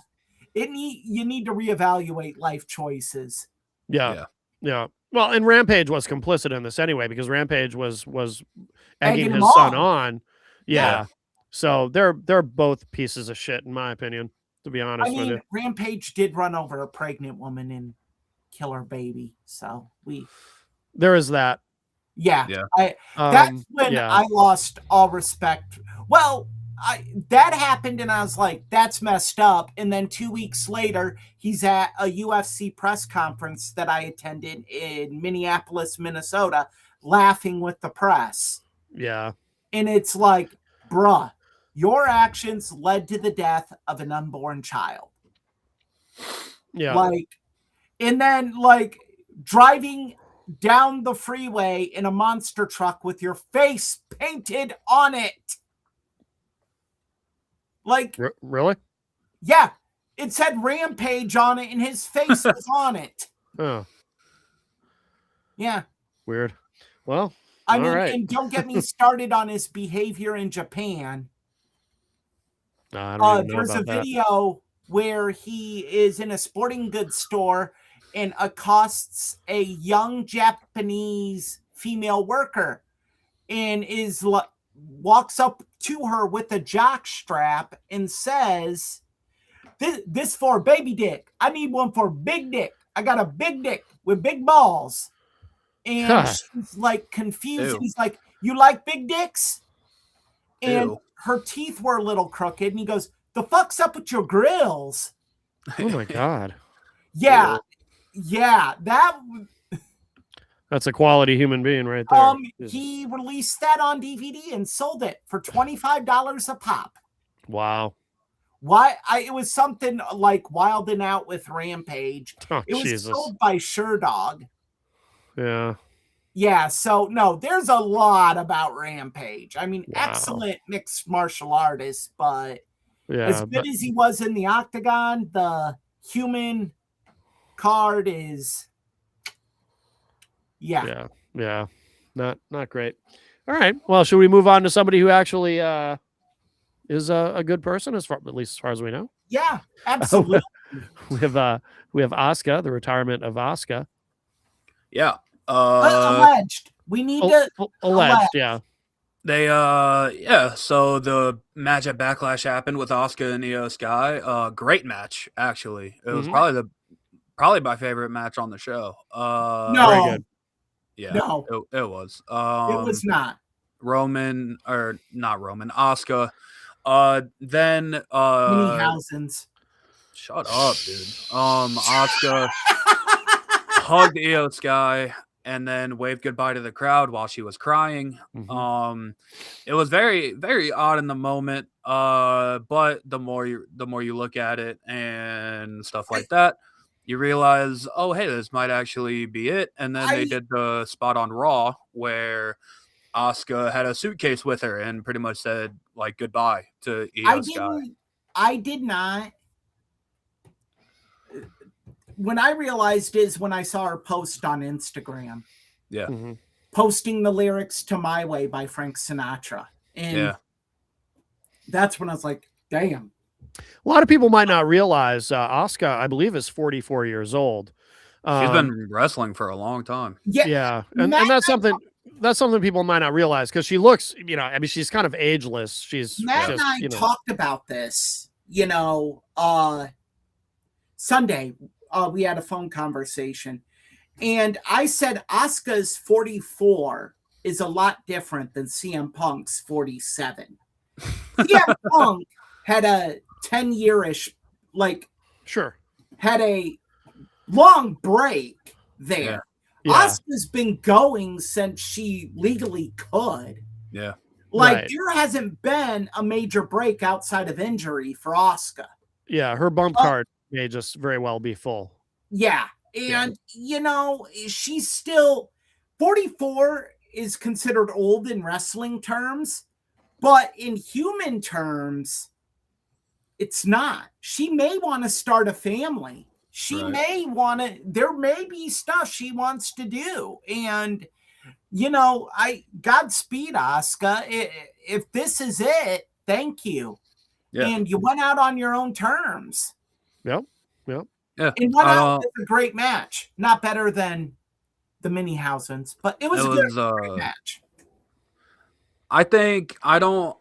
you need to reevaluate life choices. Yeah. Well, and Rampage was complicit in this anyway, because Rampage was egging Egging his him son on. on. Yeah. Yeah. So they're both pieces of shit, in my opinion, to be honest with you. Rampage did run over a pregnant woman and kill her baby. So There is that. yeah. Yeah. That's when yeah. I lost all respect. Well, that happened and I was like, that's messed up. And then 2 weeks later, he's at a UFC press conference that I attended in Minneapolis, Minnesota, laughing with the press. Yeah. And it's like, bruh, your actions led to the death of an unborn child. Yeah. Like, and then like driving down the freeway in a monster truck with your face painted on it. Like, really? yeah, it said Rampage on it and his face was on it. Oh, Yeah. weird. Well, I mean, right. and don't get me started on his behavior in Japan. I don't even know There's a about that. video where he is in a sporting goods store and accosts a young Japanese female worker and walks up to her with a jock strap and says, this for baby dick. I need one for big dick. I got a big dick with big balls. And God. she's like confused. Ew. He's like, you like big dicks? And Ew. her teeth were a little crooked. And he goes, the fuck's up with your grills? Oh my God. Yeah. Ew. Yeah. That's a quality human being right there. He released that on DVD and sold it for $25 a pop. Wow. Why? It was something like Wild and Out with Rampage. Oh, It was Jesus. sold by Sherdog. Yeah. Yeah, so no, there's a lot about Rampage. I mean, Wow. excellent mixed martial artist, but Yeah. as good as he was in the Octagon, the human card is Yeah. Not great. All right. Well, should we move on to somebody who actually is a good person, at least as far as we know? Yeah, absolutely. We have Asuka, the retirement of Asuka. Yeah. Alleged. We need to alleged. Yeah. They so the match at Backlash happened with Asuka and Io Sky. Great match, actually. It was probably my favorite match on the show. no, Very good. Yeah, no, it was. it was not. Not Roman, Asuka. Then Minihausen's. shut up, dude. Asuka hugged Io Sky and then waved goodbye to the crowd while she was crying. Mhm. It was very, very odd in the moment. But the more you look at it and stuff like that, you realize, oh, hey, this might actually be it. And then they did the spot on Raw where Asuka had a suitcase with her and pretty much said like goodbye to Io Sky. I did not. When I realized is when I saw her post on Instagram. Yeah. Mm-hmm. Posting the lyrics to My Way by Frank Sinatra. And that's when I was like, damn. A lot of people might not realize Asuka, I believe, is 44 years old. She's been wrestling for a long time. Yeah. And that's something people might not realize, because she looks, I mean, she's kind of ageless. Matt and I talked about this, Sunday. We had a phone conversation. And I said Asuka's 44 is a lot different than CM Punk's 47. CM Punk had a 10-year-ish, had a long break there. Yeah. Asuka's been going since she legally could. Yeah. There hasn't been a major break outside of injury for Asuka. Yeah, her bump card may just very well be full. Yeah. And, she's still 44 is considered old in wrestling terms, but in human terms, it's not. She may want to start a family. She Right. may want to, there may be stuff she wants to do. And, you know, Godspeed, Asuka. If this is it, thank you. Yeah. And you went out on your own terms. Yep. Yeah. And went out with a great match. Not better than the Mini-Housens, but it was a great match. I think I don't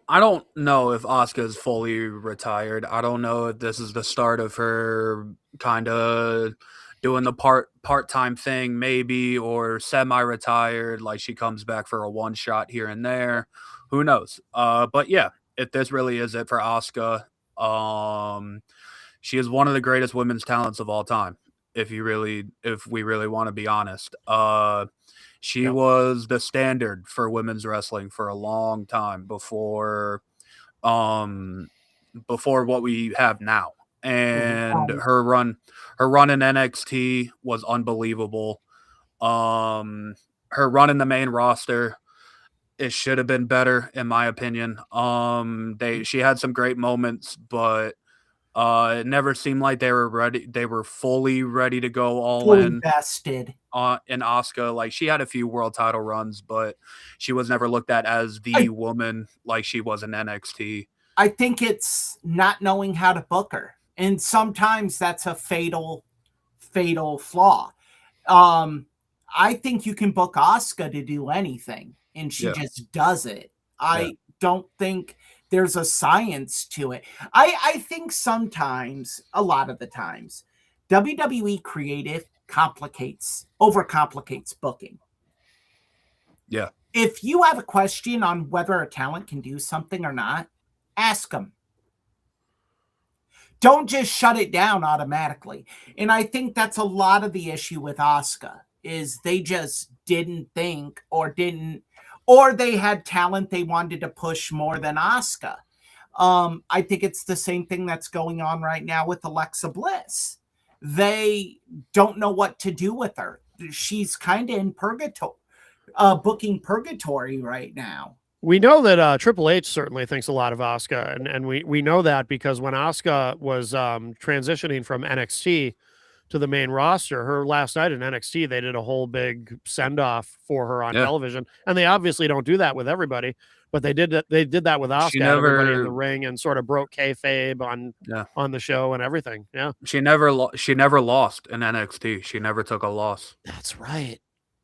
know if Asuka's fully retired. I don't know if this is the start of her kind of doing the part-time thing maybe, or semi-retired, like she comes back for a one shot here and there. Who knows? But yeah, if this really is it for Asuka, she is one of the greatest women's talents of all time. If we really want to be honest. She was the standard for women's wrestling for a long time before what we have now. And her run in NXT was unbelievable. Her run in the main roster, it should have been better in my opinion. She had some great moments, but it never seemed like they were ready. They were fully ready to go all in. Invested. In Asuka, like she had a few world title runs, but she was never looked at as the woman like she was in NXT. I think it's not knowing how to book her, and sometimes that's a fatal flaw. I think you can book Asuka to do anything, and she just does it. I don't think there's a science to it. I think sometimes, a lot of the times, WWE creative overcomplicates booking. Yeah. If you have a question on whether a talent can do something or not, ask them. Don't just shut it down automatically. And I think that's a lot of the issue with Asuka, is they just didn't think or they had talent they wanted to push more than Asuka. I think it's the same thing that's going on right now with Alexa Bliss. They don't know what to do with her. She's kind of in purgatory, booking purgatory right now. We know that Triple H certainly thinks a lot of Asuka, and we know that because when Asuka was transitioning from NXT to the main roster, her last night in NXT, they did a whole big send-off for her on television, and they obviously don't do that with everybody, but they did that with Asuka, everybody in the ring, and sort of broke kayfabe on the show and everything. Yeah, she never lost in NXT. She never took a loss. That's right.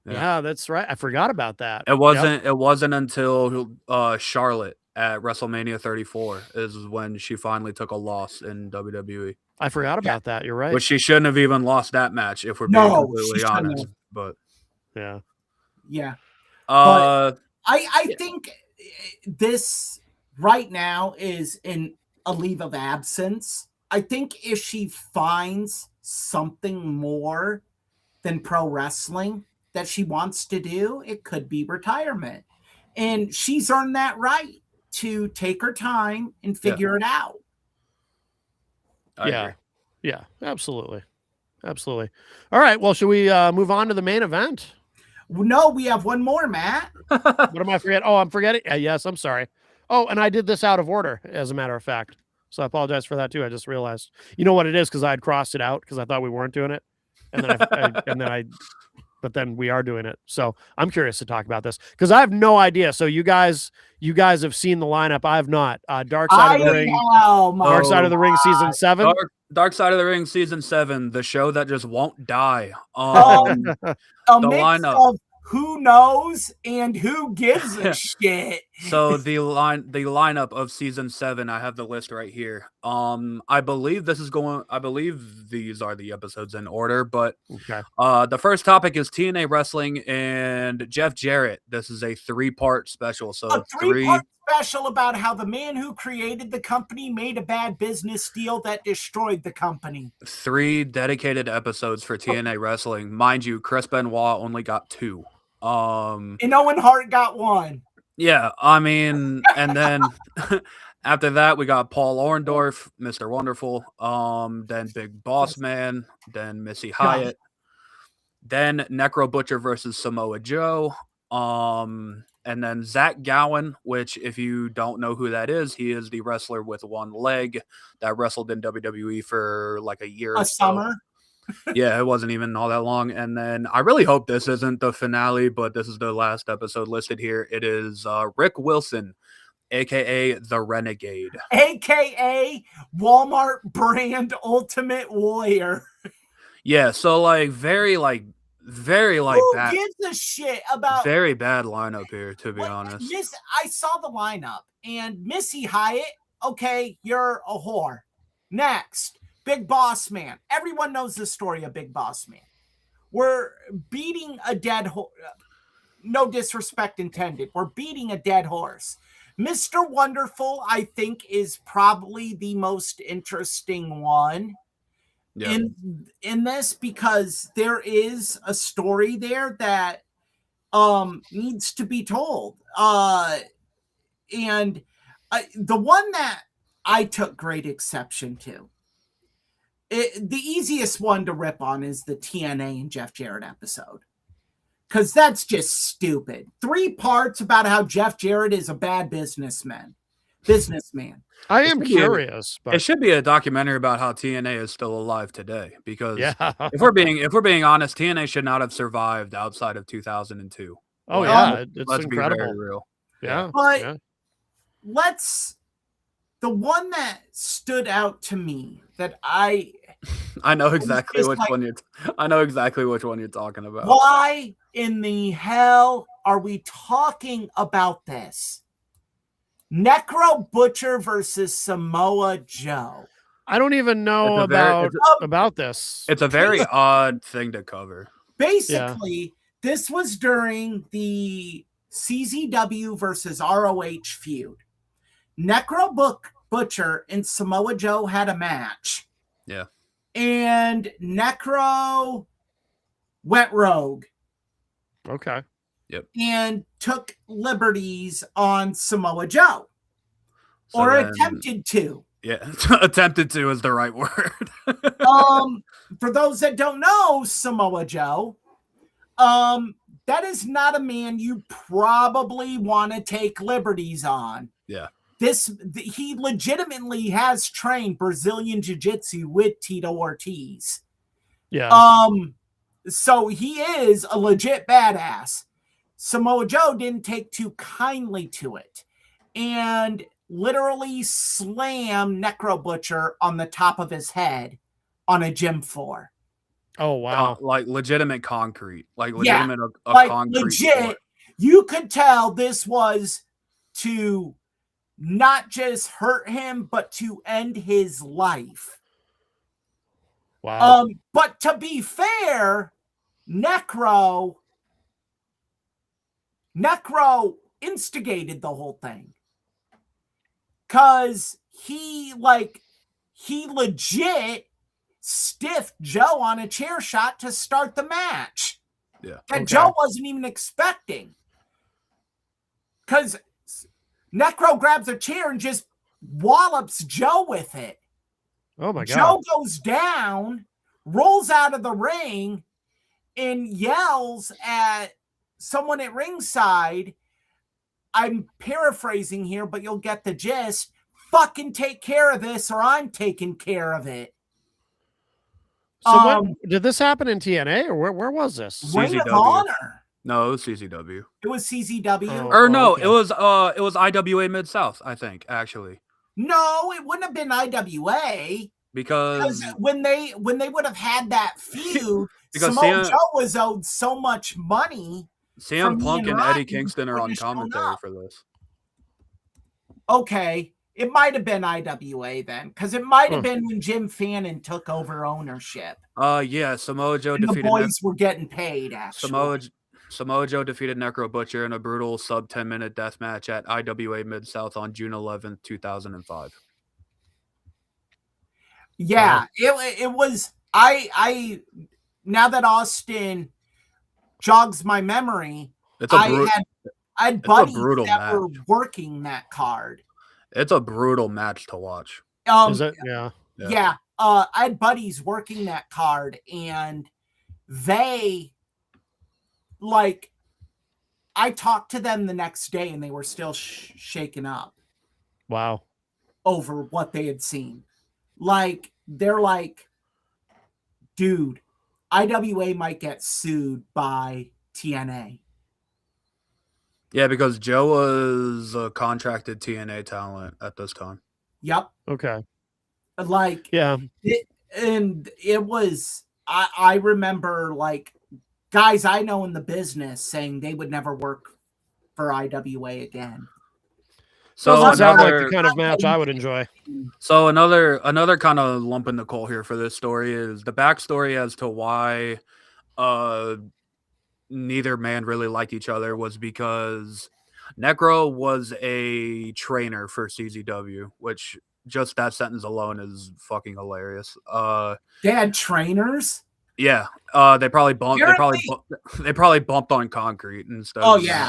Yeah, that's right. I forgot about that. It wasn't until Charlotte at WrestleMania 34 is when she finally took a loss in WWE. I forgot about that. You're right. But she shouldn't have even lost that match if we're being completely honest. But yeah. I think this right now is a leave of absence. I think if she finds something more than pro wrestling that she wants to do, it could be retirement. And she's earned that right to take her time and figure it out. Yeah, absolutely. All right, well, should we move on to the main event? No, we have one more, Matt. What am I forgetting? Oh, I'm forgetting. Yes, I'm sorry. Oh, and I did this out of order, as a matter of fact. So I apologize for that too. I just realized. You know what it is? Because I had crossed it out because I thought we weren't doing it, and then but then we are doing it. So I'm curious to talk about this because I have no idea. So you guys have seen the lineup. I have not. Dark Side of the Ring. Dark Side of the Ring season 7. Dark Side of the Ring season 7, the show that just won't die. A the mix lineup. Of who knows and who gives a shit. So the lineup of season 7, I have the list right here. I believe these are the episodes in order, but the first topic is TNA Wrestling and Jeff Jarrett. This is a 3-part special. So a 3-part special about how the man who created the company made a bad business deal that destroyed the company. 3 dedicated episodes for TNA Wrestling. Mind you, Chris Benoit only got 2. And Owen Hart got 1. Yeah, I mean, and then after that we got Paul Orndorff, Mr. Wonderful, then Big Boss Man, then Missy Hyatt, then Necro Butcher versus Samoa Joe, and then Zach Gowen, which if you don't know who that is, he is the wrestler with one leg that wrestled in WWE for like a year or summer. Yeah, it wasn't even all that long. And then I really hope this isn't the finale, but this is the last episode listed here. It is Rick Wilson, aka the Renegade. AKA Walmart brand Ultimate Warrior. Yeah, so very Who bad, gives a shit about very bad lineup here, to be what honest. I saw the lineup and Missy Hyatt, okay, you're a whore. Next, Big Boss Man. Everyone knows the story of Big Boss Man. We're beating a dead horse. No disrespect intended. We're beating a dead horse. Mr. Wonderful, I think, is probably the most interesting one Yeah. in this, because there is a story there that needs to be told. And the one that I took great exception to, the easiest one to rip on is the TNA and Jeff Jarrett episode, because that's just stupid. 3 parts about how Jeff Jarrett is a bad businessman. I am should be- curious, It but should be a documentary about how TNA is still alive today, because yeah. if we're being honest, TNA should not have survived outside of 2002. Oh Like, yeah, it's let's be very incredible. real. Yeah. But yeah. the one that stood out to me that I I know exactly just which like- one I know exactly which one you're talking about. why in the hell are we talking about this? Necro Butcher versus Samoa Joe. I don't even know It's a very- about this. It's a very odd thing to cover. Basically, this was during the CZW versus ROH feud. Necro Butcher and Samoa Joe had a match. Yeah. And Necro went rogue Okay. and took liberties on Samoa Joe. So Or then- attempted to. Yeah, attempted to is the right word. For those that don't know Samoa Joe, that is not a man you probably want to take liberties on. Yeah. He legitimately has trained Brazilian Jiu-Jitsu with Tito Ortiz. Yeah. So he is a legit badass. Samoa Joe didn't take too kindly to it and literally slammed Necro Butcher on the top of his head on a gym floor. Oh wow. Like legitimate concrete. Like Yeah, legitimate a Like concrete legit, floor. you could tell this was to not just hurt him, but to end his life. Wow. But to be fair, Necro instigated the whole thing. Cause he legit stiffed Joe on a chair shot to start the match. Yeah. That Okay. Joe wasn't even expecting. Cause Necro grabs a chair and just wallops Joe with it. Oh my god. Joe goes down, rolls out of the ring, and yells at someone at ringside. I'm paraphrasing here, but you'll get the gist. Fucking take care of this, or I'm taking care of it. So when did this happen in TNA or where was this? Ring of CZW. Honor. No, it was CZW. It was CZW. Oh. Or no, okay. it was IWA Mid South, I think, actually. No, it wouldn't have been IWA. Because Because when they would have had that feud, Because Samoa CM Joe was owed so much money. CM me Punk and and Rodney Eddie Kingston are on wouldn't have shown commentary up. for this. Okay, it might have been IWA then, because it might have Huh. been when Jim Fannin took over ownership. Yeah, Samoa Joe And the defeated boys were getting paid, actually. Samoa Joe defeated Necro Butcher in a brutal sub 10-minute death match at IWA Mid South on June 11th, 2005. Yeah, it was. I now that Austin jogs my memory, It's a I had a buddies brutal that were match. working that card. it's a brutal match to watch. Is it? Yeah. Yeah. I had buddies working that card, and they I talked to them the next day, and they were still shaken up Wow. over what they had seen. They're like, dude, IWA might get sued by TNA. Yeah, because Joe was a contracted TNA talent at this time. Yep. Okay. Like, Yeah. it was, I remember like guys I know in the business saying they would never work for IWA again. So Doesn't sound like the another, kind of match I would enjoy. so another kind of lump in the coal here for this story is the backstory as to why neither man really liked each other was because Necro was a trainer for CZW, which just that sentence alone is fucking hilarious. They had trainers. Yeah, they probably bumped on concrete and stuff. Oh yeah.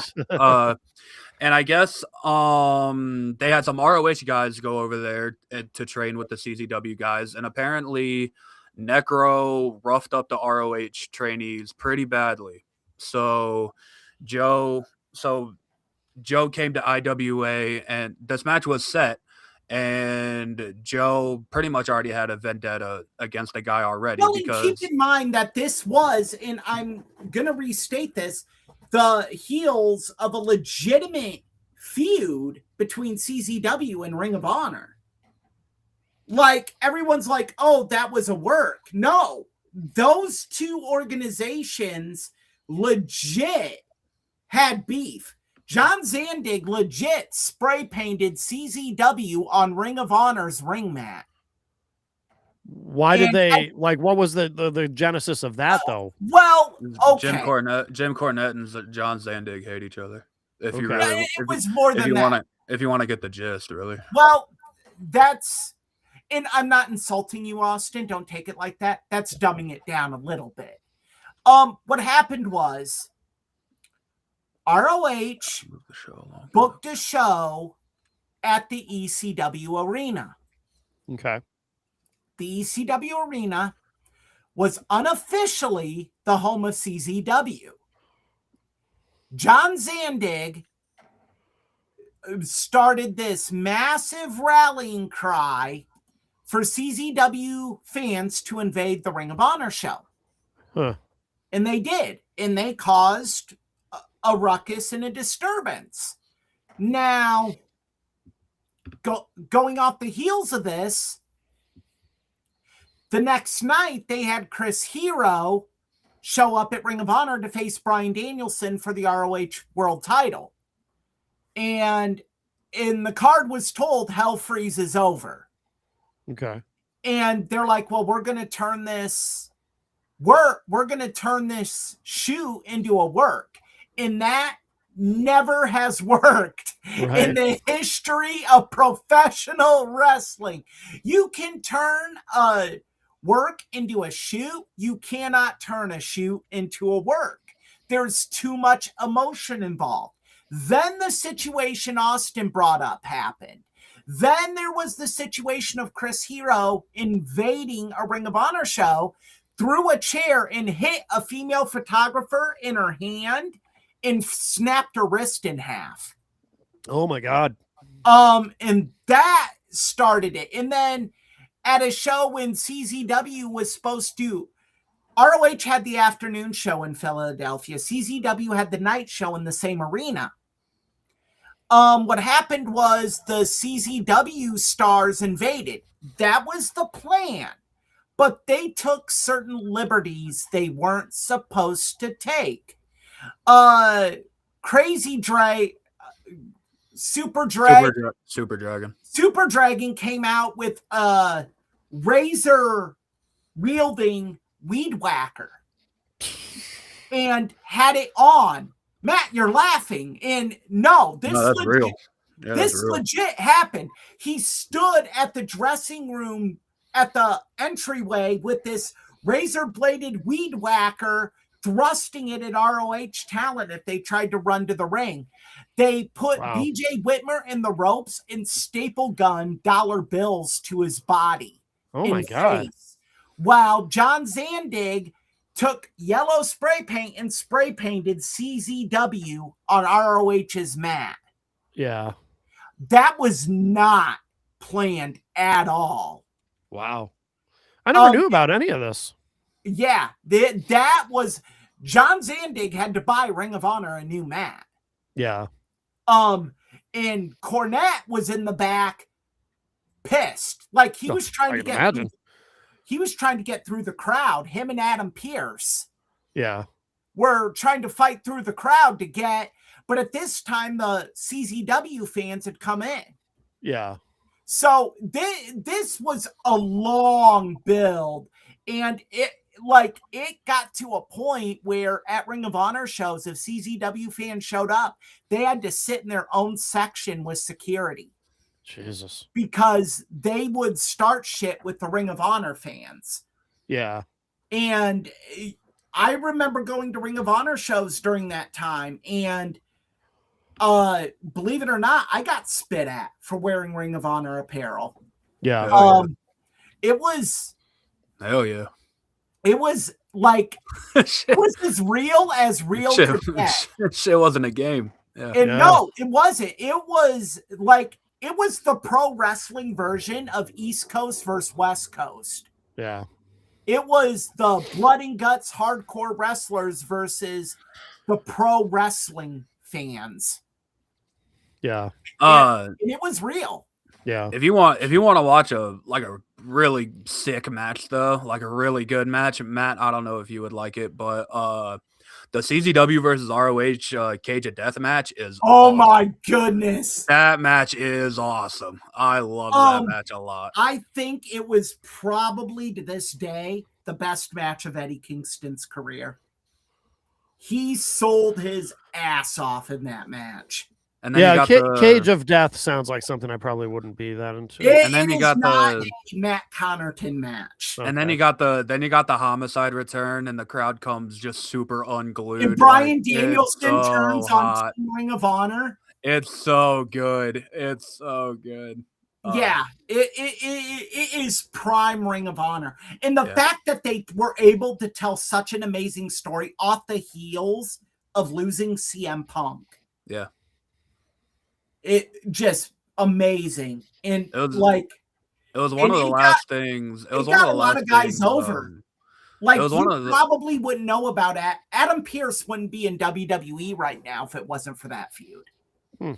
And I guess they had some ROH guys go over there to train with the CZW guys, and apparently Necro roughed up the ROH trainees pretty badly. So Joe came to IWA, and this match was set, and Joe pretty much already had a vendetta against the guy already. Well, because keep in mind that this was, and I'm gonna restate this, the heels of a legitimate feud between CZW and Ring of Honor. Like, everyone's like, oh, that was a work. No, those two organizations legit had beef. John Zandig legit spray painted CZW on Ring of Honor's ring mat. Why did they what was the genesis of that though? Well, okay. Jim Cornette and John Zandig hate each other. If you Okay. really, It was more than that. If you want to get the gist, really. Well, that's, and I'm not insulting you, Austin. Don't take it like that. That's dumbing it down a little bit. What happened was ROH booked a show at the ECW Arena. Okay. The ECW Arena was unofficially the home of CZW. John Zandig started this massive rallying cry for CZW fans to invade the Ring of Honor show. Huh. And they did. And they caused a ruckus and a disturbance. Now, going off the heels of this, the next night they had Chris Hero show up at Ring of Honor to face Bryan Danielson for the ROH World title. And in the card was told Hell freezes over. Okay. And they're like, well, we're going to turn this we're going to turn this shoot into a work. And that never has worked in the history of professional wrestling. You can turn a work into a shoot. You cannot turn a shoot into a work. There's too much emotion involved. Then the situation Austin brought up happened. Then there was the situation of Chris Hero invading a Ring of Honor show, threw a chair and hit a female photographer in her hand and snapped her wrist in half. Oh my God. And that started it. And then at a show when CZW was supposed to, ROH had the afternoon show in Philadelphia. CZW had the night show in the same arena. What happened was the CZW stars invaded. That was the plan. But they took certain liberties they weren't supposed to take. Crazy Dre, Super Dragon came out with a razor wielding weed whacker and had it on. Matt, you're laughing. And no, that's real. Yeah, this legit happened. He stood at the dressing room at the entryway with this razor bladed weed whacker, thrusting it at ROH talent if they tried to run to the ring. They put BJ Whitmer in the ropes and staple gun dollar bills to his body. Oh my God. Face, while John Zandig took yellow spray paint and spray painted CZW on ROH's mat. Yeah. That was not planned at all. Wow. I never knew about any of this. Yeah, that was John Zandig had to buy Ring of Honor a new mat. Yeah. And Cornette was in the back, pissed, like he was trying to get. He was trying to get through the crowd. Him and Adam Pearce. Yeah. Were trying to fight through the crowd to get, but at this time the CZW fans had come in. Yeah. So this was a long build, and it got to a point where at Ring of Honor shows, if CZW fans showed up, they had to sit in their own section with security. Jesus. Because they would start shit with the Ring of Honor fans. Yeah. And I remember going to Ring of Honor shows during that time, and believe it or not, I got spit at for wearing Ring of Honor apparel. Yeah. It was hell yeah. It was like it was as real could get. Shit wasn't a game. Yeah. And no, it wasn't. It was like it was the pro wrestling version of East Coast versus West Coast. Yeah. It was the blood and guts hardcore wrestlers versus the pro wrestling fans. Yeah. And it was real. Yeah. If you want to watch a really sick match though, like a really good match, Matt, I don't know if you would like it, but the CZW versus ROH Cage of Death match is awesome. My goodness. That match is awesome. I love that match a lot. I think it was probably to this day the best match of Eddie Kingston's career. He sold his ass off in that match. And then Cage of Death sounds like something I probably wouldn't be that into. And then you got the Matt Connerton match. Okay. And then you got the Homicide return, and the crowd comes just super unglued. And Bryan Danielson turns on Ring of Honor. It's so good. It's so good. Yeah, it is prime Ring of Honor. And the fact that they were able to tell such an amazing story off the heels of losing CM Punk. Yeah. It just amazing. And it was one of the last things. It was one of the last guys over. Like you probably wouldn't know about it. Adam Pearce wouldn't be in WWE right now if it wasn't for that feud.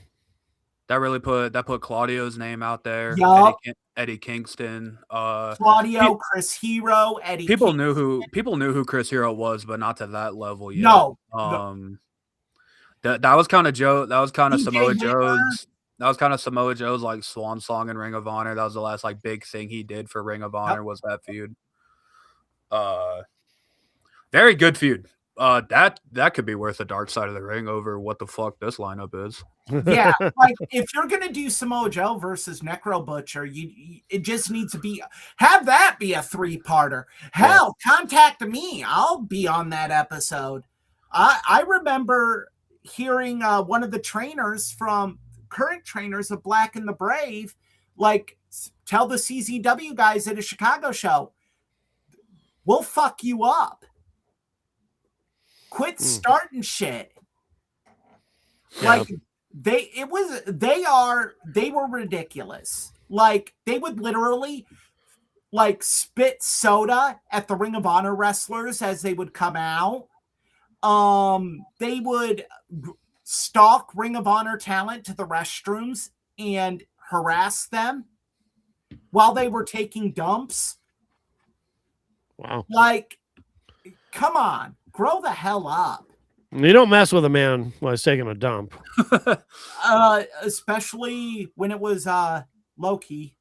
That really put Claudio's name out there. Yep. Eddie Kingston, Claudio, Chris Hero, Eddie. People knew who Chris Hero was, but not to that level yet. No. That was kind of Joe. That was kind of Samoa Joe's. That was kind of Samoa Joe's like swan song in Ring of Honor. That was the last like big thing he did for Ring of Honor was that feud. Very good feud. That could be worth the Dark Side of the Ring over what the fuck this lineup is. Yeah, like if you're gonna do Samoa Joe versus Necro Butcher, it just needs to have that be a 3-parter. Hell, contact me. I'll be on that episode. I remember hearing one of the current trainers of Black and the Brave, like tell the CZW guys at a Chicago show, we'll fuck you up. Quit starting shit. Like they were ridiculous. Like they would literally like spit soda at the Ring of Honor wrestlers as they would come out. They would stalk Ring of Honor talent to the restrooms and harass them while they were taking dumps. Wow. Like, come on, grow the hell up. You don't mess with a man while he's taking a dump. Especially when it was Loki.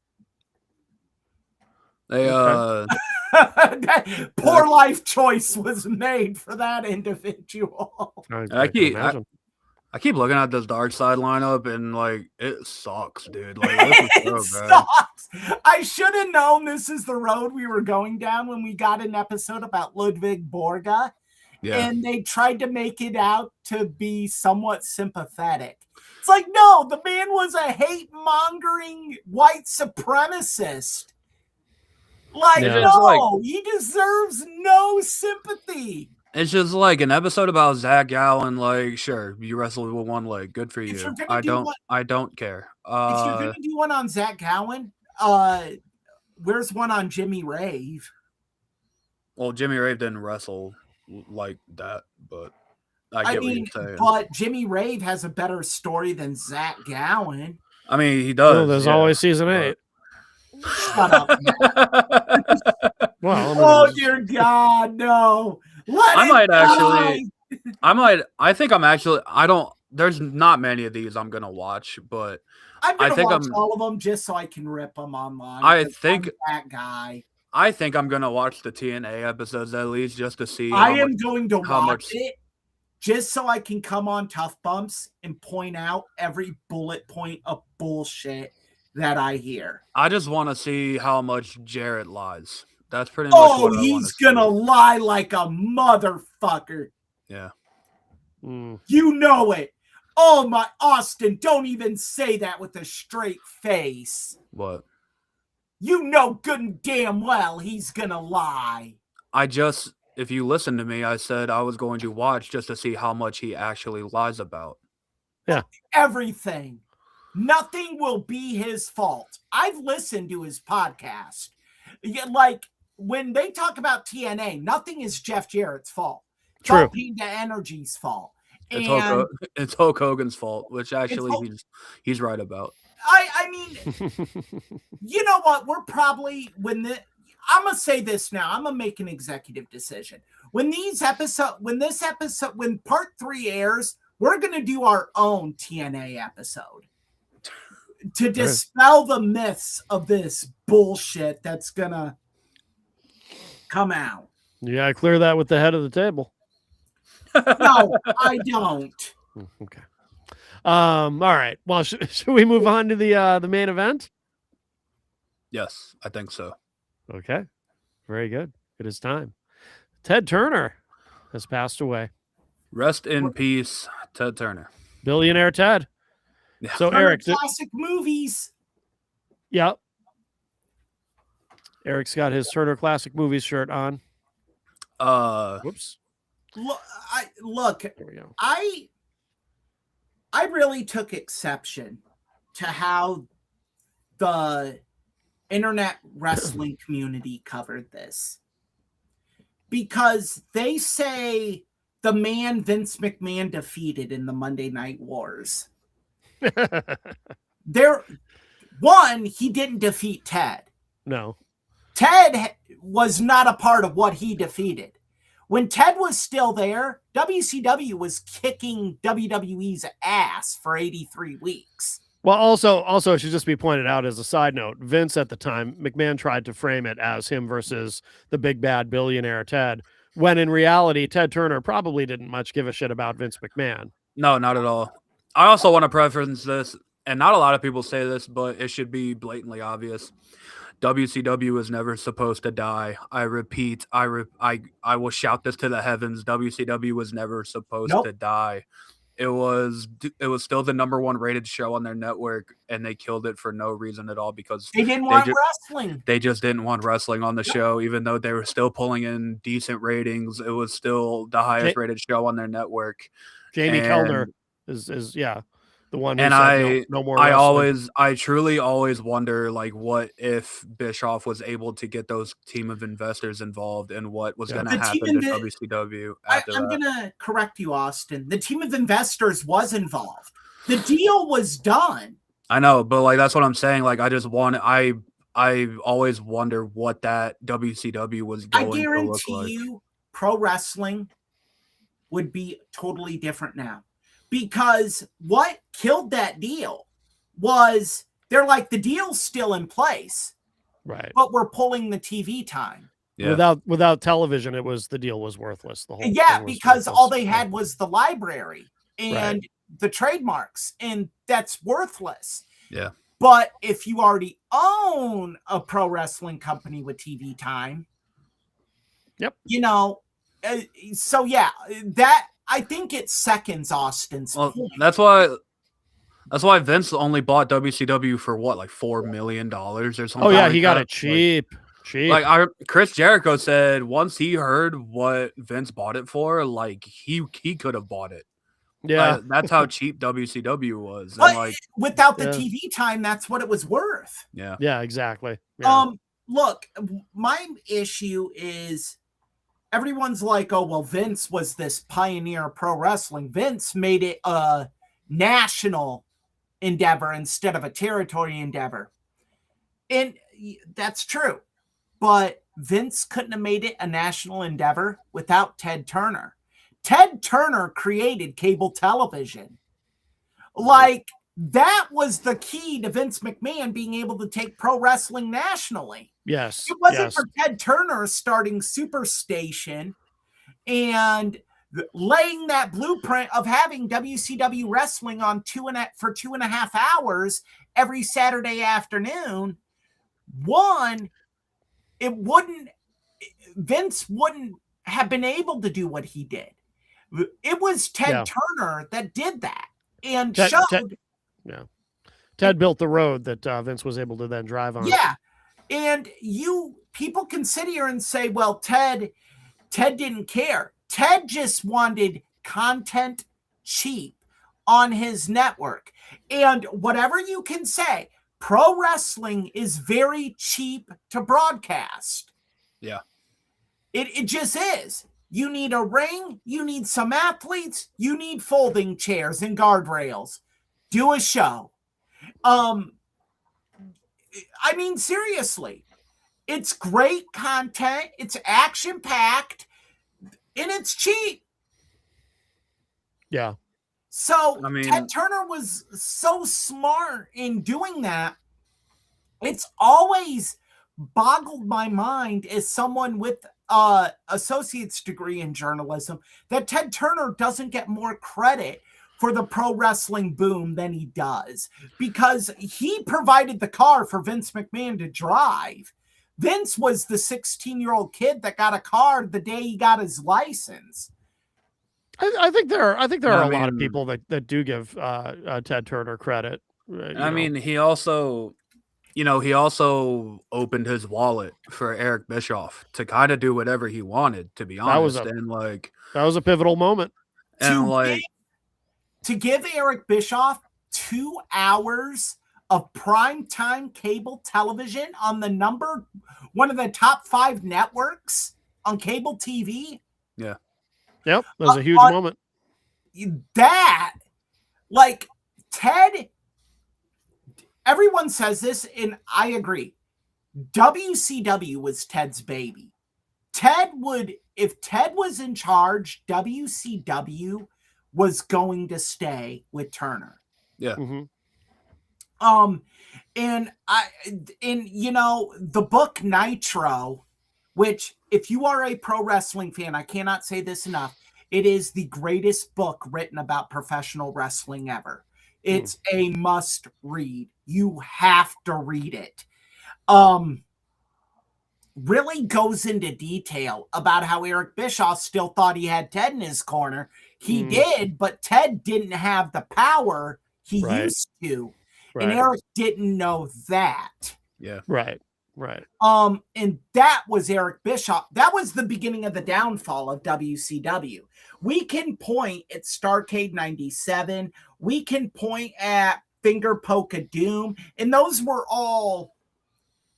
They poor life choice was made for that individual. I keep looking at this Dark Side lineup and like it sucks, dude. Like it sucks. I should have known this is the road we were going down when we got an episode about Ludwig Borga. Yeah. And they tried to make it out to be somewhat sympathetic. It's like, no, the man was a hate-mongering white supremacist. Like, no, he deserves no sympathy. It's just like an episode about Zach Allen. Like, sure, you wrestled with one leg. Good for you. I don't care. If you're gonna do one on Zach Allen, where's one on Jimmy Rave? Well, Jimmy Rave didn't wrestle like that, but I get what you're saying. but Jimmy Rave has a better story than Zach Gowen. I mean, he does. Well, there's always season 8. Shut up, Matt. Well, Oh dear God, no! There's not many of these I'm gonna watch, but I'm gonna watch all of them just so I can rip them online. I think I'm that guy. I think I'm gonna watch the TNA episodes at least just to see. I am going to watch it just so I can come on Tough Bumps and point out every bullet point of bullshit that I hear. I just want to see how much Jarrett lies. That's pretty much what I he's gonna lie like a motherfucker. Yeah. You know it. Oh my Austin, don't even say that with a straight face. What? You know good and damn well he's gonna lie. If you listen to me, I said I was going to watch just to see how much he actually lies about. Yeah. Everything. Nothing will be his fault. I've listened to his podcast. Like when they talk about TNA, nothing is Jeff Jarrett's fault. True. Pinta Energy's fault. It's Hulk Hogan's fault, which actually he's right about. I mean, you know what? We're probably I'm gonna say this now. I'm gonna make an executive decision. When part 3 airs, we're gonna do our own TNA episode to dispel the myths of this bullshit that's gonna come out. Yeah, clear that with the head of the table. No, I don't. Okay. All right. Well, should we move on to the main event? Yes, I think so. Okay. Very good. It is time. Ted Turner has passed away. Rest in peace, Ted Turner. Billionaire Ted. Yeah. So Eric, classic movies. Yep. Eric's got his Turner Classic Movies shirt on. Whoops. Look, There we go. I really took exception to how the internet wrestling community covered this, because they say the man Vince McMahon defeated in the Monday Night Wars. He didn't defeat Ted. No. Ted was not a part of what he defeated. When Ted was still there, WCW was kicking WWE's ass for 83 weeks. Well, also, it should just be pointed out as a side note, Vince at the time, McMahon tried to frame it as him versus the big bad billionaire Ted, when in reality, Ted Turner probably didn't much give a shit about Vince McMahon. No, not at all. I also want to preference this, and not a lot of people say this, but it should be blatantly obvious. WCW was never supposed to die. I repeat, I will shout this to the heavens. WCW was never supposed to die. It was still the #1 rated show on their network, and they killed it for no reason at all because they didn't want wrestling. They just didn't want wrestling on the show, even though they were still pulling in decent ratings. It was still the highest rated show on their network. Jamie Kellner is the one who and said no more wrestling. I truly always wonder, like, what if Bischoff was able to get those team of investors involved, and what was going to happen to WCW after I'm going to correct you, Austin. The team of investors was involved. The deal was done. I know, but like that's what I'm saying. Like, I always wonder what that WCW was going to look like. I guarantee you, pro wrestling would be totally different now. Because what killed that deal was they're like, the deal's still in place, right? But we're pulling the TV time. Yeah. Without television, the deal was worthless. The whole because all they had was the library and the trademarks, and that's worthless. Yeah. But if you already own a pro wrestling company with TV time, so that. I think it seconds Austin's point. That's why Vince only bought WCW for what, like $4 million or something. Oh yeah, he got it cheap. Like Chris Jericho said, once he heard what Vince bought it for, like he could have bought it. Yeah, that's how cheap WCW was. But and like without the TV time, that's what it was worth. Yeah. Yeah, exactly. Yeah. Look, my issue is everyone's like, oh, well, Vince was this pioneer of pro wrestling. Vince made it a national endeavor instead of a territory endeavor. And that's true. But Vince couldn't have made it a national endeavor without Ted Turner. Ted Turner created cable television. Like, that was the key to Vince McMahon being able to take pro wrestling nationally. Yes. It wasn't yes. for Ted Turner starting Superstation and laying that blueprint of having WCW wrestling on for 2.5 hours every Saturday afternoon. One, Vince wouldn't have been able to do what he did. It was Ted Turner that did that and showed. Ted built the road that Vince was able to then drive on. Yeah. And people can sit here and say, well, Ted didn't care. Ted just wanted content cheap on his network. And whatever you can say, pro wrestling is very cheap to broadcast. Yeah. It just is. You need a ring, you need some athletes, you need folding chairs and guardrails. Do a show. I mean, seriously, it's great content, it's action-packed, and it's cheap. Yeah. So Ted Turner was so smart in doing that. It's always boggled my mind as someone with associate's degree in journalism that Ted Turner doesn't get more credit for the pro wrestling boom than he does, because he provided the car for Vince McMahon to drive. Vince was the 16-year-old kid that got a car the day he got his license. I think there are a lot of people that do give Ted Turner credit. I mean, he also opened his wallet for Eric Bischoff to kind of do whatever he wanted, to be honest. That was a pivotal moment. And to give Eric Bischoff 2 hours of primetime cable television on one of the top 5 networks on cable TV. Yeah. Yep. That was a huge moment. That, like, Ted, everyone says this, and I agree. WCW was Ted's baby. If Ted was in charge, WCW was going to stay with Turner. Yeah. Mm-hmm. And the book Nitro, which, if you are a pro wrestling fan, I cannot say this enough, it is the greatest book written about professional wrestling ever. It's a must read. You have to read it. Really goes into detail about how Eric Bischoff still thought he had Ted in his corner. He did, but Ted didn't have the power he used to. Right. And Eric didn't know that. Yeah. Right. And that was Eric Bischoff. That was the beginning of the downfall of WCW. We can point at Starrcade 97. We can point at Finger Poke of Doom. And those were all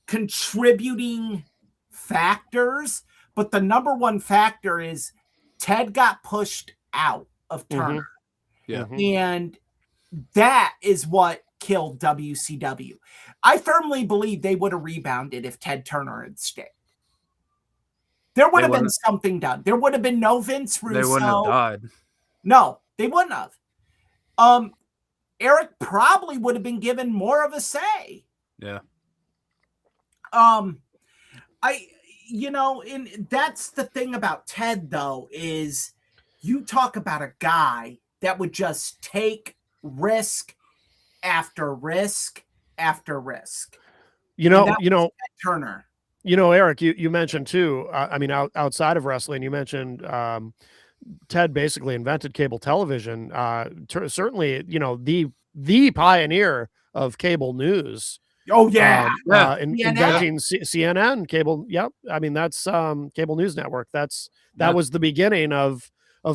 contributing factors. But the number one factor is Ted got pushed out of Turner. Yeah. And that is what killed WCW. I firmly believe they would have rebounded if Ted Turner had stayed. There would have been something done. There would have been no Vince Russo. They wouldn't have died. No, they wouldn't have. Eric probably would have been given more of a say. Yeah. And that's the thing about Ted, though, is you talk about a guy that would just take risk after risk after risk. Turner. Eric, you mentioned too, outside of wrestling, you mentioned Ted basically invented cable television. Certainly, the pioneer of cable news. Oh yeah. Inventing CNN cable. Yep. I mean, that's cable news network. That was the beginning of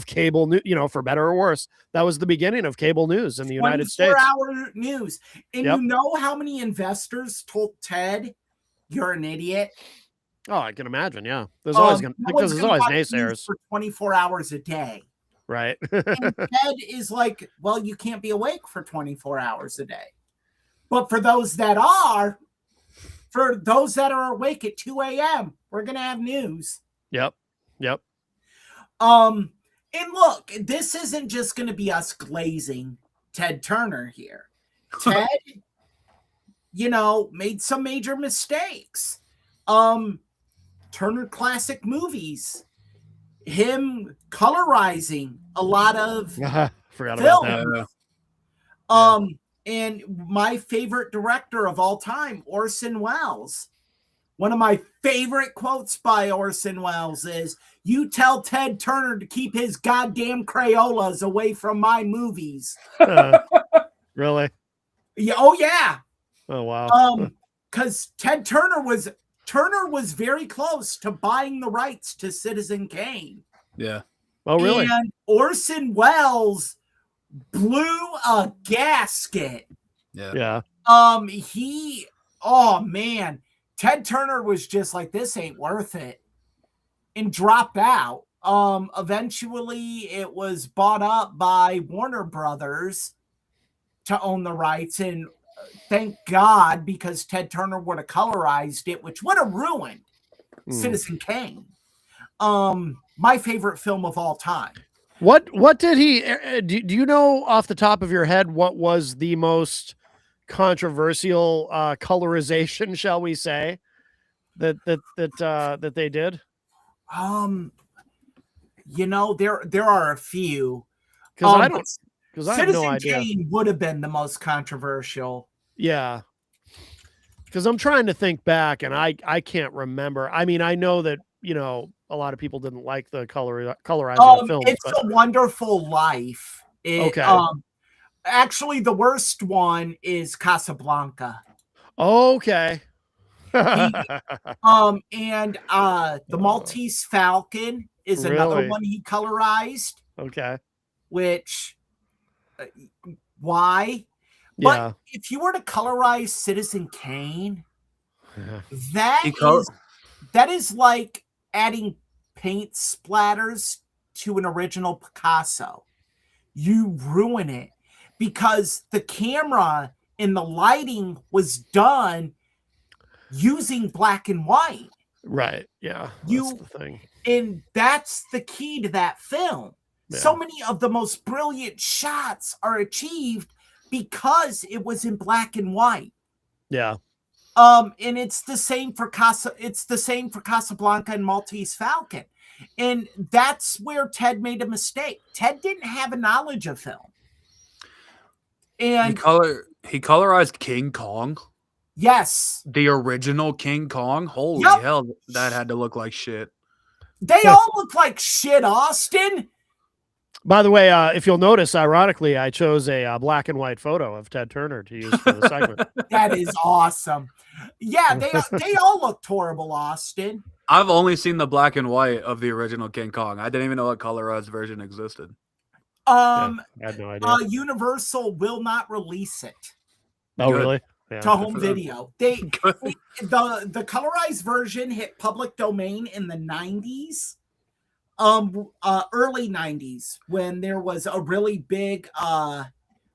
cable news, for better or worse. That was the beginning of cable news in the United States. 24-hour news. And you know how many investors told Ted, "You're an idiot"? Oh, I can imagine. Yeah, there's always gonna no one's because there's gonna always watch news naysayers, for 24 hours a day. right? And Ted is like, well, you can't be awake for 24 hours a day. But for those that are awake at 2 a.m., we're gonna have news. Yep. And look, this isn't just gonna be us glazing Ted Turner here. Ted, made some major mistakes. Turner Classic Movies, him colorizing a lot of Forgot about films. that. And my favorite director of all time, Orson Welles. One of my favorite quotes by Orson Welles is, "You tell Ted Turner to keep his goddamn Crayolas away from my movies." Really? Yeah, oh yeah. Oh wow. Because Ted Turner was very close to buying the rights to Citizen Kane. Yeah. Oh really? And Orson Welles blew a gasket. Yeah. Oh man, Ted Turner was just like, this ain't worth it, and dropped out. Eventually it was bought up by Warner Brothers to own the rights, and thank God, because Ted Turner would have colorized it, which would have ruined Citizen Kane. My favorite film of all time. What did he do you know off the top of your head what was the most controversial colorization, shall we say, that they did? There are a few. Because I have no Citizen idea. Kane would have been the most controversial. Yeah. Because I'm trying to think back and I can't remember. I mean, I know that, a lot of people didn't like the colorizing of films. It's a Wonderful Life. Okay. Actually, the worst one is Casablanca. Okay. And the Maltese Falcon is another Really? one he colorized. Okay. Which, why? Yeah. But if you were to colorize Citizen Kane, Yeah. that is like adding paint splatters to an original Picasso. You ruin it because the camera and the lighting was done using black and white. Right. Yeah. That's the thing. And that's the key to that film. Yeah. So many of the most brilliant shots are achieved because it was in black and white. Yeah. And it's the same for Casablanca and Maltese Falcon. And that's where Ted made a mistake. Ted didn't have a knowledge of film. And he colorized King Kong. Yes. The original King Kong. Holy hell, that had to look like shit. They all look like shit, Austin. By the way, if you'll notice, ironically, I chose a black and white photo of Ted Turner to use for the segment. That is awesome. Yeah, they all looked horrible, Austin. I've only seen the black and white of the original King Kong. I didn't even know a colorized version existed. I had no idea. Universal will not release it. Oh, really? Yeah, to home video. The colorized version hit public domain in the 90s. Early 90s, when there was a really big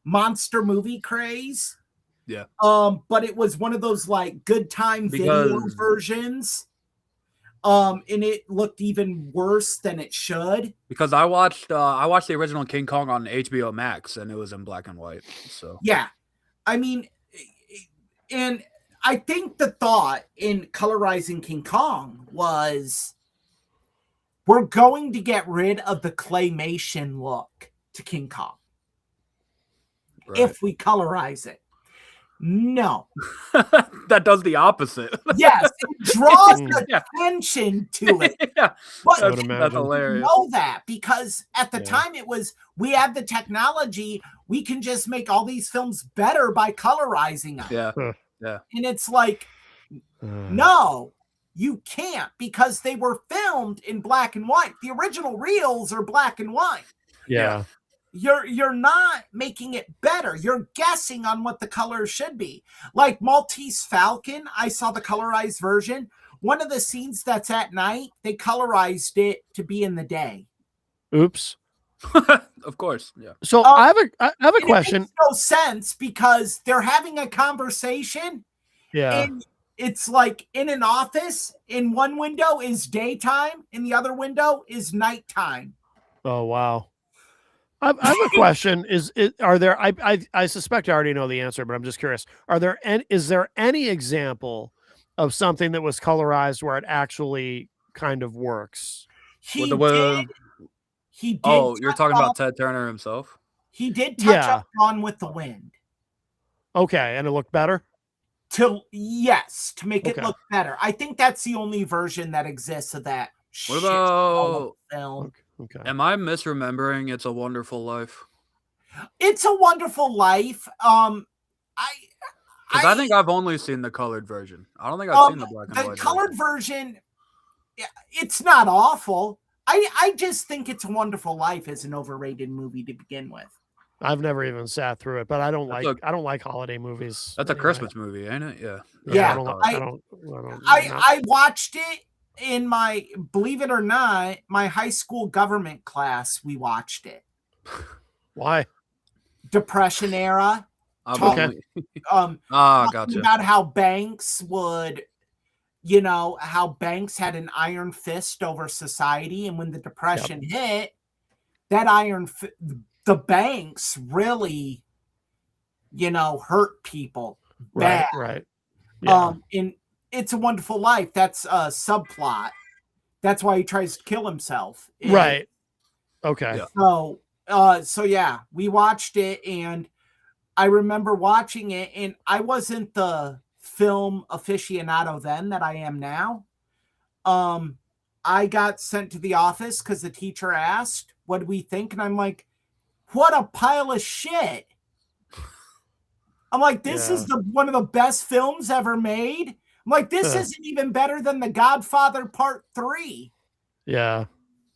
monster movie craze. Yeah. But it was one of those like good time video versions. And it looked even worse than it should. Because I watched the original King Kong on HBO Max and it was in black and white. So yeah. I mean, and I think the thought in colorizing King Kong was, we're going to get rid of the claymation look to King Kong if we colorize it. No. That does the opposite. Yes, it draws attention to it. Yeah. But That's hilarious. Know that because at the time it was, we have the technology, we can just make all these films better by colorizing them. Yeah. Yeah. And it's like, no. You can't, because they were filmed in black and white. The original reels are black and white. Yeah. You're not making it better. You're guessing on what the colors should be. Like Maltese Falcon, I saw the colorized version. one of the scenes that's at night, they colorized it to be in the day. Oops. Of course, yeah. So Oh, I have a And question. It makes no sense because they're having a conversation Yeah. and it's like in an office, in one window is daytime, in the other window is nighttime. Oh wow. I have a question. Are there? I suspect I already know the answer, but I'm just curious. Is there any example of something that was colorized where it actually kind of works? He With did. He did. Oh, you're touch talking on- about Ted Turner himself? He did touch Yeah. up Gone with the Wind. Okay, and it looked better. To make it Okay. look better. I think that's the only version that exists of that. What shit show of about? film? Okay. Am I misremembering It's a Wonderful Life? It's a Wonderful Life. Because I think I've only seen the colored version. I don't think I've seen the black and the white. colored version. It's not awful. I just think It's a Wonderful Life is an overrated movie to begin with. I've never even sat through it, but I don't That's like holiday movies. That's a anyway. Christmas movie, ain't it? Yeah. Yeah, I watched it in my, believe it or not, my high school government class. We watched it. Why? Depression era. I've Okay. only- Talking gotcha. about how banks would, how banks had an iron fist over society, and when the depression hit, that the banks really, hurt people bad. Right. Yeah. In It's a Wonderful Life, that's a subplot. That's why he tries to kill himself. Right. Okay. Yeah. So yeah, we watched it, and I remember watching it, and I wasn't the film aficionado then that I am now. I got sent to the office because the teacher asked, "What do we think?" And I'm like, "What a pile of shit!" I'm like, "This is one of the best films ever made." I'm like, "This isn't even better than The Godfather Part 3." Yeah.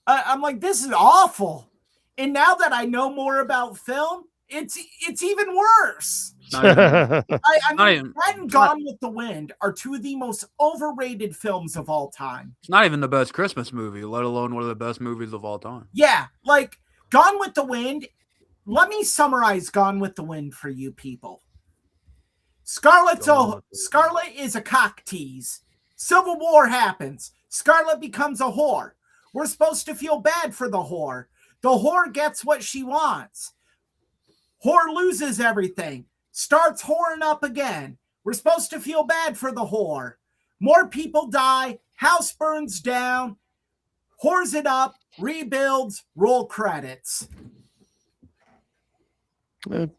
I'm like, "This is awful." And now that I know more about film, it's even worse. Not even- I not mean, even- that and Gone with the Wind are two of the most overrated films of all time. It's not even the best Christmas movie, let alone one of the best movies of all time. Yeah, like Gone with the Wind. Let me summarize Gone with the Wind for you people. Scarlet is a cock tease. Civil War happens. Scarlet becomes a whore. We're supposed to feel bad for the whore. The whore gets what she wants. Whore loses everything. Starts whoring up again. We're supposed to feel bad for the whore. More people die. House burns down. Whores it up. Rebuilds. Roll credits.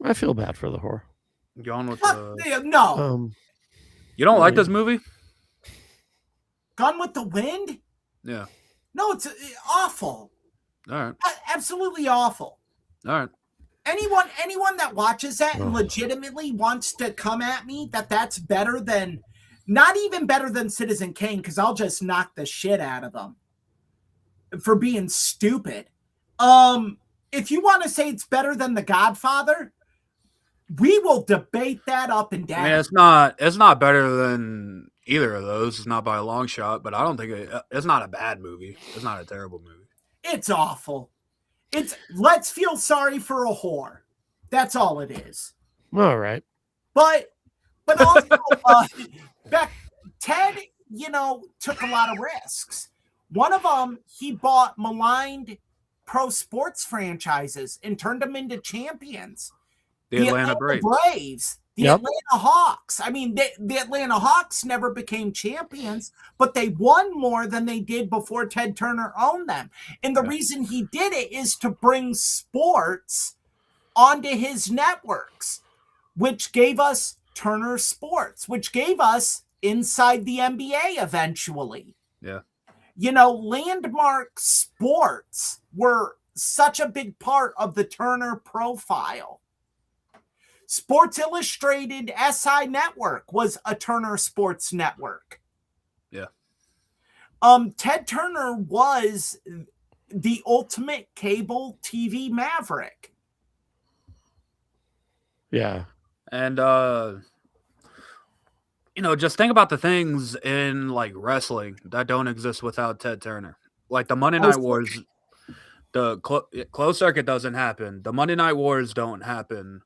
I feel bad for the whore. Gone with No. You don't like this movie? Gone with the Wind? Yeah. No, it's awful. All right. Absolutely awful. All right. Anyone that watches that and legitimately wants to come at me that's better than, not even better than Citizen Kane, because I'll just knock the shit out of them for being stupid. If you want to say it's better than The Godfather, we will debate that up and down. I mean, it's not better than either of those. It's not by a long shot, but I don't think it's not a bad movie. It's not a terrible movie. It's awful. It's let's feel sorry for a whore. That's all it is. All right. But also, Ted, took a lot of risks. One of them, he bought maligned pro sports franchises and turned them into champions. The Atlanta Braves. The Atlanta Hawks. I mean, the Atlanta Hawks never became champions, but they won more than they did before Ted Turner owned them. And the reason he did it is to bring sports onto his networks, which gave us Turner Sports, which gave us Inside the NBA eventually. Yeah. Landmark Sports were such a big part of the Turner profile. Sports Illustrated SI Network was a Turner Sports network. Yeah. Ted Turner was the ultimate cable TV maverick. Yeah. And just think about the things in like wrestling that don't exist without Ted Turner. Like the Monday Night Wars, the closed circuit doesn't happen. The Monday Night Wars don't happen.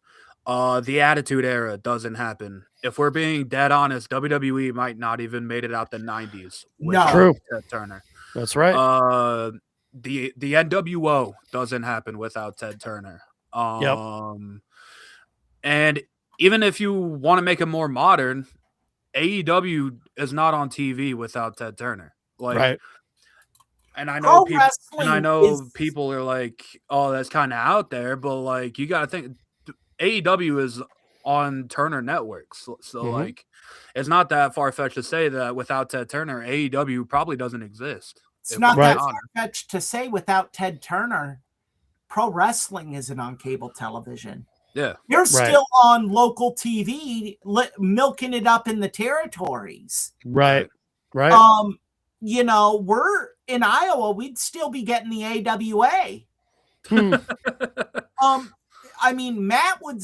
The Attitude Era doesn't happen. If we're being dead honest, WWE might not even made it out the 90s without True. Ted Turner. That's right. The NWO doesn't happen without Ted Turner. And even if you want to make it more modern, AEW is not on TV without Ted Turner. Like, right. And I know Pro people are like, "Oh, that's kind of out there," but like, you got to think AEW is on Turner Networks, so like, it's not that far fetched to say that without Ted Turner, AEW probably doesn't exist. It's not that far fetched to say without Ted Turner, pro wrestling isn't on cable television. Yeah, you're still on local TV, milking it up in the territories. Right. Right. We're in Iowa. We'd still be getting the AWA. I mean, Matt would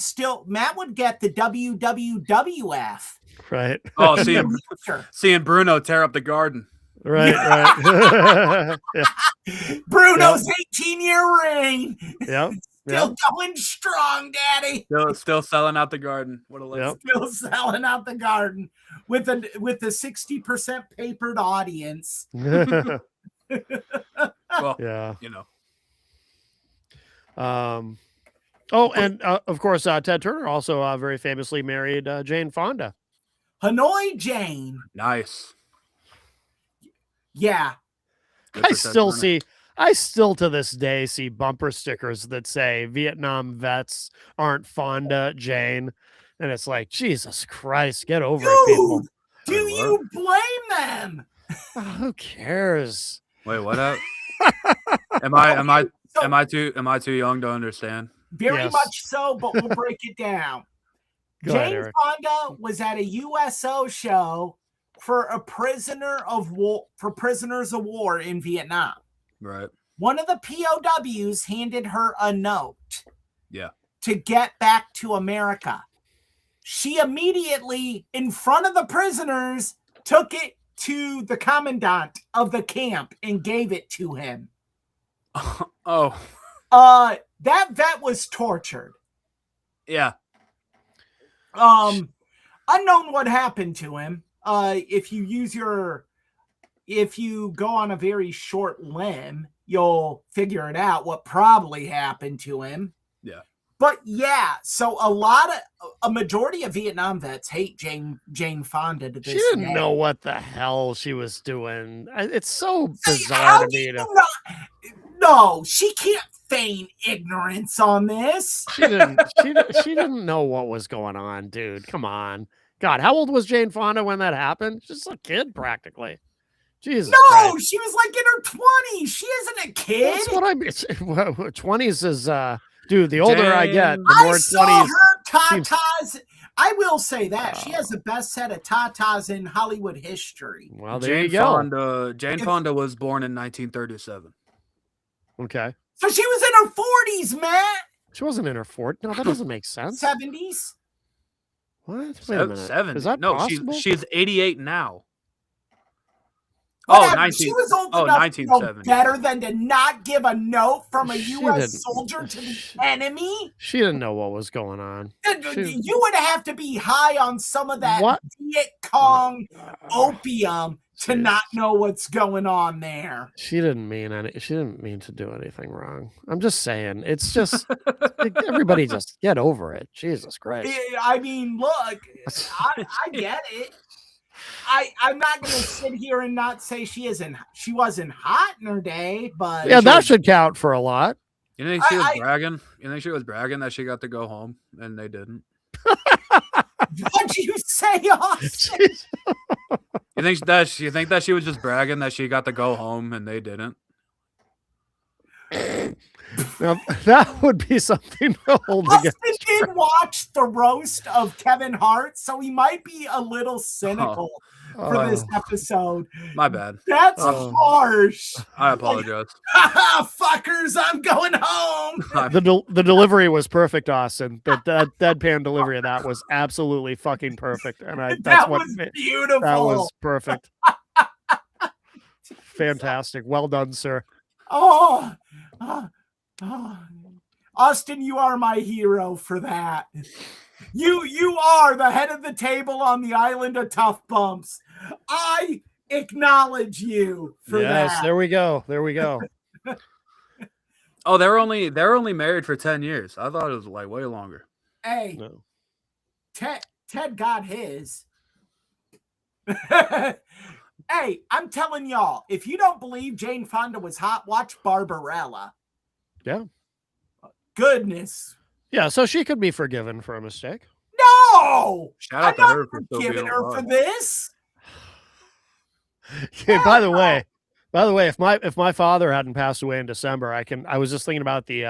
get the WWF. Right. Oh, seeing Bruno tear up the Garden. Right. Yeah. Bruno's 18-year reign. Yep. Still going strong, Daddy. Still selling out the Garden. What a legend. Still selling out the Garden with a 60% papered audience. Well, yeah. And of course, Ted Turner also very famously married Jane Fonda. Hanoi Jane. Nice. Yeah. I still to this day see bumper stickers that say Vietnam vets aren't Fonda Jane. And it's like, Jesus Christ, get over it, people. Do you blame them? Who cares? Wait, what up? Am I too young to understand? Very much so, but we'll break it down. Jane Fonda was at a USO show for prisoners of war in Vietnam. Right. One of the POWs handed her a note. Yeah. To get back to America. She immediately, in front of the prisoners, took it to the commandant of the camp and gave it to him. Oh. That vet was tortured. Yeah. Unknown what happened to him. If you go on a very short limb, you'll figure it out what probably happened to him. Yeah. But yeah, so a majority of Vietnam vets hate Jane Fonda to this day. She didn't know what the hell she was doing. It's so bizarre to me. No, she can't feign ignorance on this. She didn't know what was going on, dude. Come on. God, how old was Jane Fonda when that happened? Just a kid, practically. Jesus. No, Christ. she was like in her 20s. She isn't a kid. That's what I mean. 20s is dude, the older I get, the more 20s. Saw her tatas. I will say that she has the best set of tatas in Hollywood history. Well, there you go. Jane Fonda was born in 1937. Okay. So she was in her 40s, Matt. She wasn't in her 40s. No, that doesn't make sense. 70s. What? Wait a minute. 70. Is that possible? She's 88 now. She was old enough to know better than to not give a note from a U.S. soldier to the enemy. She didn't know what was going on. You would have to be high on some of that Viet Cong opium to not know what's going on there. She didn't mean to do anything wrong. I'm just saying. It's just everybody just get over it. Jesus Christ. I mean, look, I get it. I'm not going to sit here and not say she wasn't hot in her day, but yeah, that should count for a lot. You think she was bragging? You think she was bragging that she got to go home and they didn't? What'd you say, Austin? You think that she was just bragging that she got to go home and they didn't? Now, that would be something to hold Austin did watch the roast of Kevin Hart, so he might be a little cynical for this Oh. episode. My bad. That's Oh. harsh. I apologize. Haha, fuckers, I'm going home. The delivery was perfect, Austin. That deadpan delivery of that was absolutely fucking perfect, and that's That what was beautiful. that was perfect. Fantastic. Well done, sir. Oh, Austin, you are my hero for that. You are the head of the table on the island of tough bumps. I acknowledge you for Yes, that. there we go. There we go. Oh, they're only married for 10 years. I thought it was like way longer. Hey, No. Ted got his. Hey, I'm telling y'all, if you don't believe Jane Fonda was hot, watch Barbarella. Yeah. Goodness. Yeah, so she could be forgiven for a mistake. No! Shout I'm out to not her for still forgiving being her for alive. this. Okay, by the way, if my father hadn't passed away in December, I was just thinking about the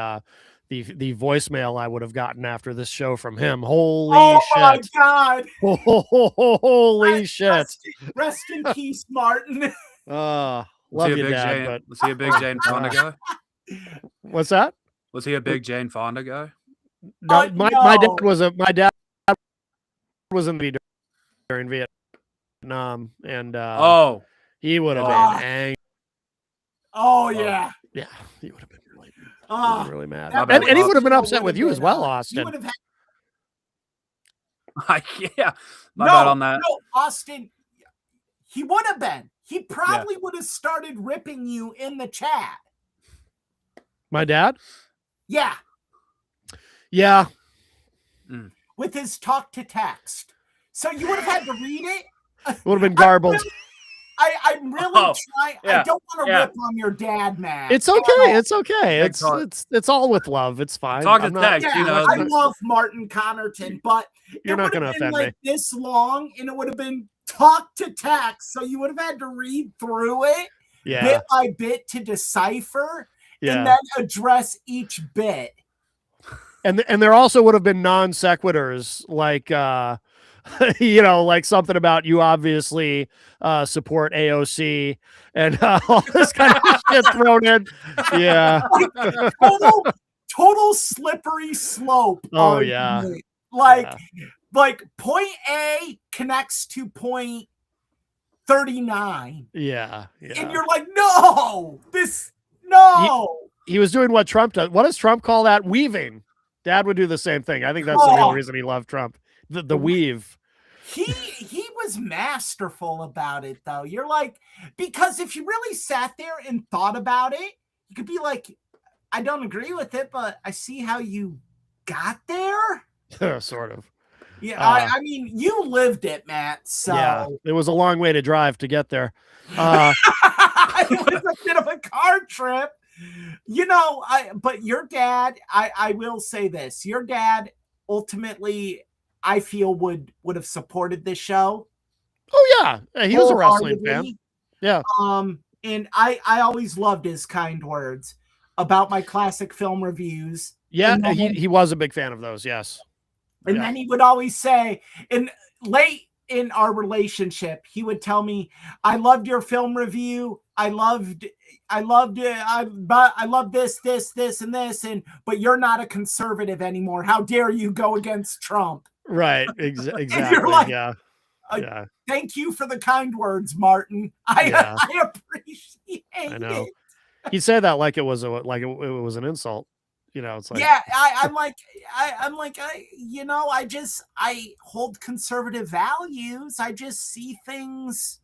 voicemail I would have gotten after this show from him. Holy Oh my shit. God. Holy shit. Rest in peace, Martin. Love Was he a you, big Dad, Jane? but Was he a big Jane Fonda guy? what's that? Was he a big Jane Fonda guy? No, No. my dad was in the during Vietnam, and Oh, he would have Ah. been angry. Oh yeah. Yeah, he would have been really, Ah, really mad, that and he would- would have been show upset with would've you been, as well, you Austin. would have had yeah. My bad on that. No, Austin, he would have been. He probably would have started ripping you in the chat. My dad? Yeah, Yeah, with his talk to text. So you would have had to read it. would have been garbled. I'm really Oh, trying. yeah, I don't want to yeah. rip on your dad, man. It's okay. It's okay. Big talk. It's all with love. It's fine. Talk to I'm not- text, Yeah, you know. I love Martin Connerton, but You're it not would going have to been offend like me. this long, and it would have been talk to text. So you would have had to read through it Yeah, bit by bit to decipher, and yeah. then address each bit. And there also would have been non sequiturs like like something about you obviously support AOC and all this kind of shit thrown in. Yeah. Total slippery slope. Oh, yeah. argument. Like Yeah. like point A connects to point 39. Yeah. And you're like, no, He was doing what Trump does. What does Trump call that? Weaving. Dad would do the same thing. I think that's the real Oh. reason he loved Trump. The weave. He was masterful about it though. You're like, because if you really sat there and thought about it, you could be like, I don't agree with it, but I see how you got there. Sort of. Yeah, I mean, you lived it, Matt. So Yeah. It was a long way to drive to get there. it was a bit of a car trip. But your dad, I will say this. Your dad ultimately, I feel would have supported this show. Oh yeah. He was a wrestling fan. wholeheartedly. Yeah. And I always loved his kind words about my classic film reviews. Yeah, And then- he was a big fan of those, yes. And Yeah. then he would always say, and late in our relationship, he would tell me, I loved your film review. I loved it. But I love this, and this. But you're not a conservative anymore. How dare you go against Trump? Right. Exactly. like, yeah. uh, Yeah. Thank you for the kind words, Martin. Yeah. I appreciate I know. it. He said that like it was it was an insult. It's like Yeah, I hold conservative values. I just see things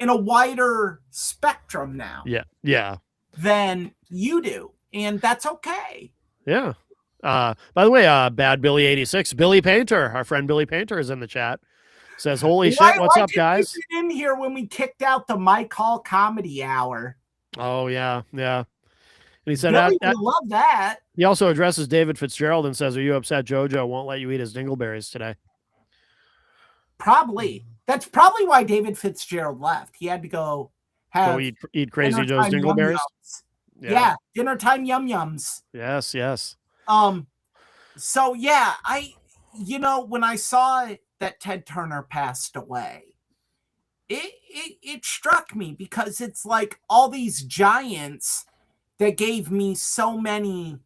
in a wider spectrum now yeah. than you do, and that's okay. Yeah. By the way, Bad Billy 86, Billy Painter, our friend Billy Painter is in the chat. Says, "Holy shit, what's up, didn't guys?" you get in here when we kicked out the Mike Hall comedy hour. Oh yeah, yeah. And he said, Billy would love that. he also addresses David Fitzgerald and says, "Are you upset JoJo won't let you eat his dingleberries today?" Probably. That's probably why David Fitzgerald left. He had to go have Go eat Crazy Joe's dinner time dingleberries. yum-yums. Yeah, dinner time yum-yums. Yes, yes. So yeah, when I saw that Ted Turner passed away, it struck me because it's like all these giants that gave me so many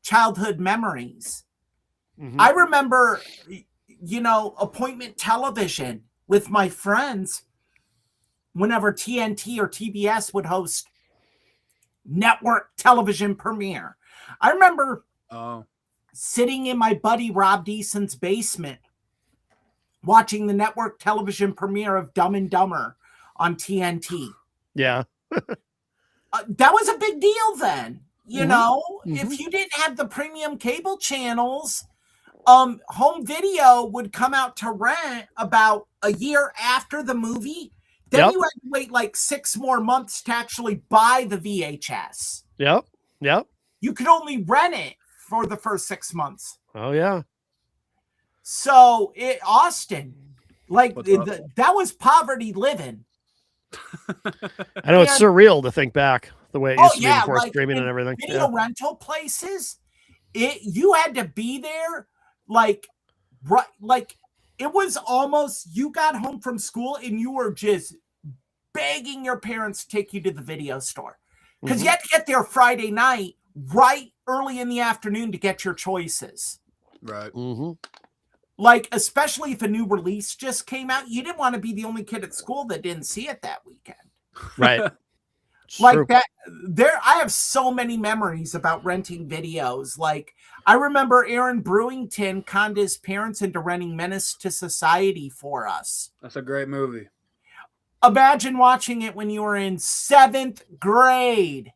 childhood memories. Mhm. I remember, appointment television with my friends whenever TNT or TBS would host network television premiere. I remember sitting in my buddy Rob Deason's basement watching the network television premiere of Dumb and Dumber on TNT. Yeah. That was a big deal then. Mm-hmm. If you didn't have the premium cable channels, home video would come out to rent about a year after the movie. Then you had to wait like 6 more months to actually buy the VHS. Yep. You could only rent it for the first 6 months. Oh, yeah. So, Austin, that was poverty living. I know it's surreal to think back the way it used to be before streaming and everything. Video rental places, you had to be there it was almost you got home from school and you were just begging your parents to take you to the video store because you had to get there Friday night right early in the afternoon to get your choices. Right. Especially if a new release just came out, you didn't want to be the only kid at school that didn't see it that weekend. Right. That I have so many memories about renting videos. I remember Aaron Brewington conned his parents into renting Menace to Society for us. That's a great movie. Imagine watching it when you were in 7th grade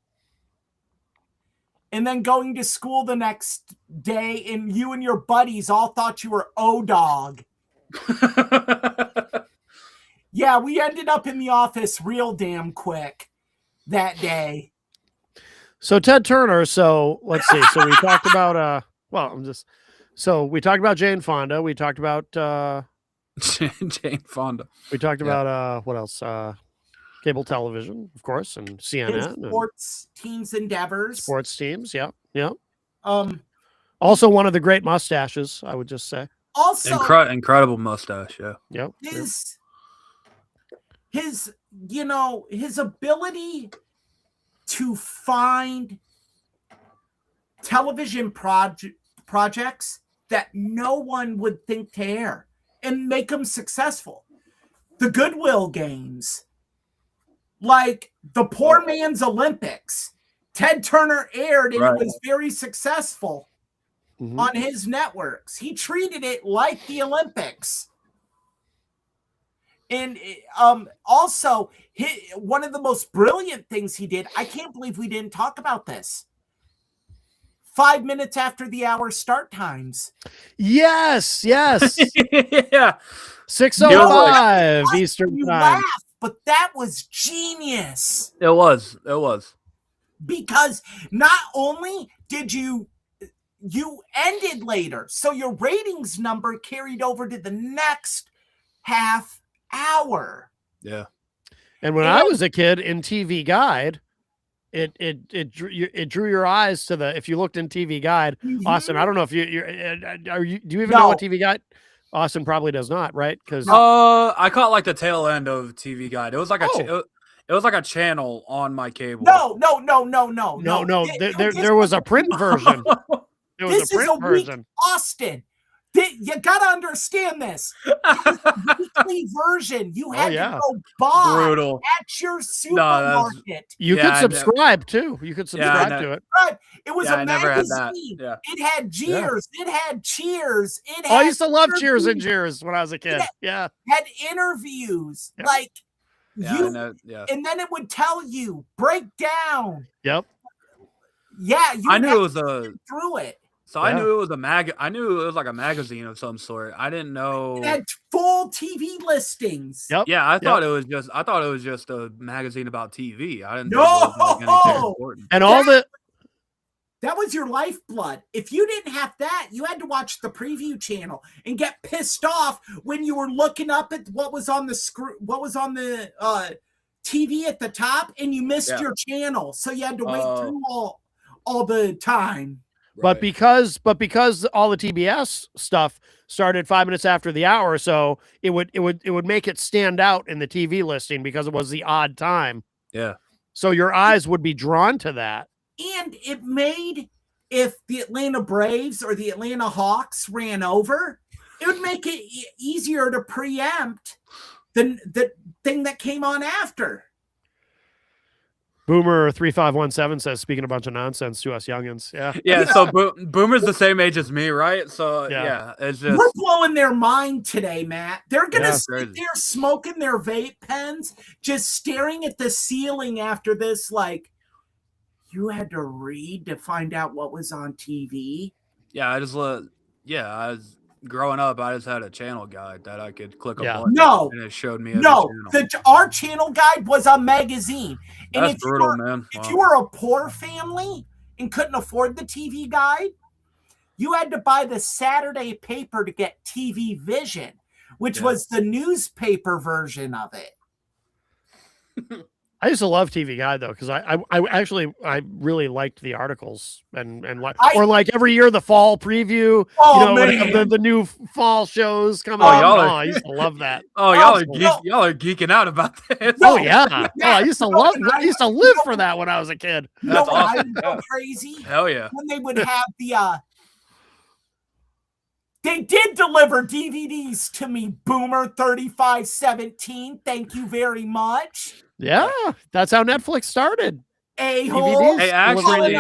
and then going to school the next day and you and your buddies all thought you were O-Dog. Yeah, we ended up in the office real damn quick that day. So Ted Turner, let's see. So we talked about we talked about Jane Fonda. We talked about Jane Fonda. We talked about what else? Cable television, of course, and CNN. His sports teams endeavors. Sports teams, yeah. Also one of the great mustaches, I would just say. Also incredible mustache, yeah. Yep. His ability to find television projects that no one would think to air and make them successful. The Goodwill Games, the Poor Man's Olympics, Ted Turner aired and it was very successful on his networks. He treated it like the Olympics. And also, one of the most brilliant things he did, I can't believe we didn't talk about this. 5 minutes after the hour start times. Yes. Yeah. 6:05 Eastern time. Laugh, but that was genius. It was. Because not only did you ended later, so your ratings number carried over to the next half hour. Yeah. And when I was a kid in TV Guide, it drew your eyes to if you looked in TV Guide. Austin, I don't know if do you even know what TV Guide? Austin probably does not, right? Because I caught the tail end of TV Guide. It was like it was like a channel on my cable. No. There was a print version. There was a print version. Austin, you gotta understand this. Weekly version you had to go buy at your supermarket. You could subscribe too. You could subscribe to it. Right. It was a magazine. It had Cheers. It had Cheers. I used to love Cheers and Cheers when I was a kid. Had interviews. Yep. And then it would tell you breakdown. Yep. Yeah, I knew it was through it. So I knew it was I knew it was like a magazine of some sort. I didn't know it had full TV listings. Yep. Yeah, I thought it was just a magazine about TV. I didn't know it was anything important. And that was your lifeblood. If you didn't have that, you had to watch the preview channel and get pissed off when you were looking up at what was on the TV at the top, and you missed your channel, so you had to wait through all the time. But because all the TBS stuff started 5 minutes after the hour, so it would make it stand out in the TV listing because it was the odd time. Yeah. So your eyes would be drawn to that. And it made, if the Atlanta Braves or the Atlanta Hawks ran over, it would make it easier to preempt the thing that came on after. Boomer 3517 says, speaking a bunch of nonsense to us youngins. Yeah. Yeah. So Boomer's the same age as me, right? So Yeah. it's just We're blowing their mind today, Matt. They're gonna sit crazy. there smoking their vape pens, just staring at the ceiling after this, like, you had to read to find out what was on TV. yeah. I was growing up. I just had a channel guide that I could click a Yeah. button. No. And it showed me every No, channel. our channel guide was a magazine. And That's brutal, man. if you were a poor family and couldn't afford the TV guide, you had to buy the Saturday paper to get TV Vision, which was the newspaper version of it. I used to love TV Guide though, because I really liked the articles and like every year the fall preview. Oh, man. The new fall shows coming Oh, out. y'all I used to love that. Oh, y'all are geeking out about this. Oh yeah. I used to live for that when I was a kid. That's I awesome. would go crazy Hell yeah. when they would have the they did deliver DVDs to me, Boomer 3517. Thank you very much. Yeah, that's how Netflix started. A-hole. Hey, actually,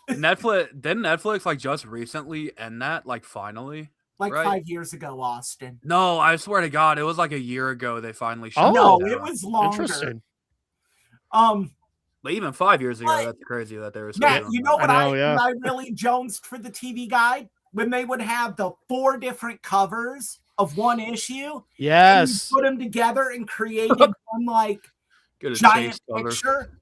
Netflix like just recently end that, like finally? like right? 5 years ago, Austin. No, I swear to God, it was like a year ago they finally shut No, it it down. was longer. Interesting. Like even 5 years ago, But- that's crazy that they were. Matt, you know what I know, yeah. when I really jonesed for the TV guide? When they would have the 4 different covers of one issue. Yes. And you put them together and created one like Get a giant chase cover. picture.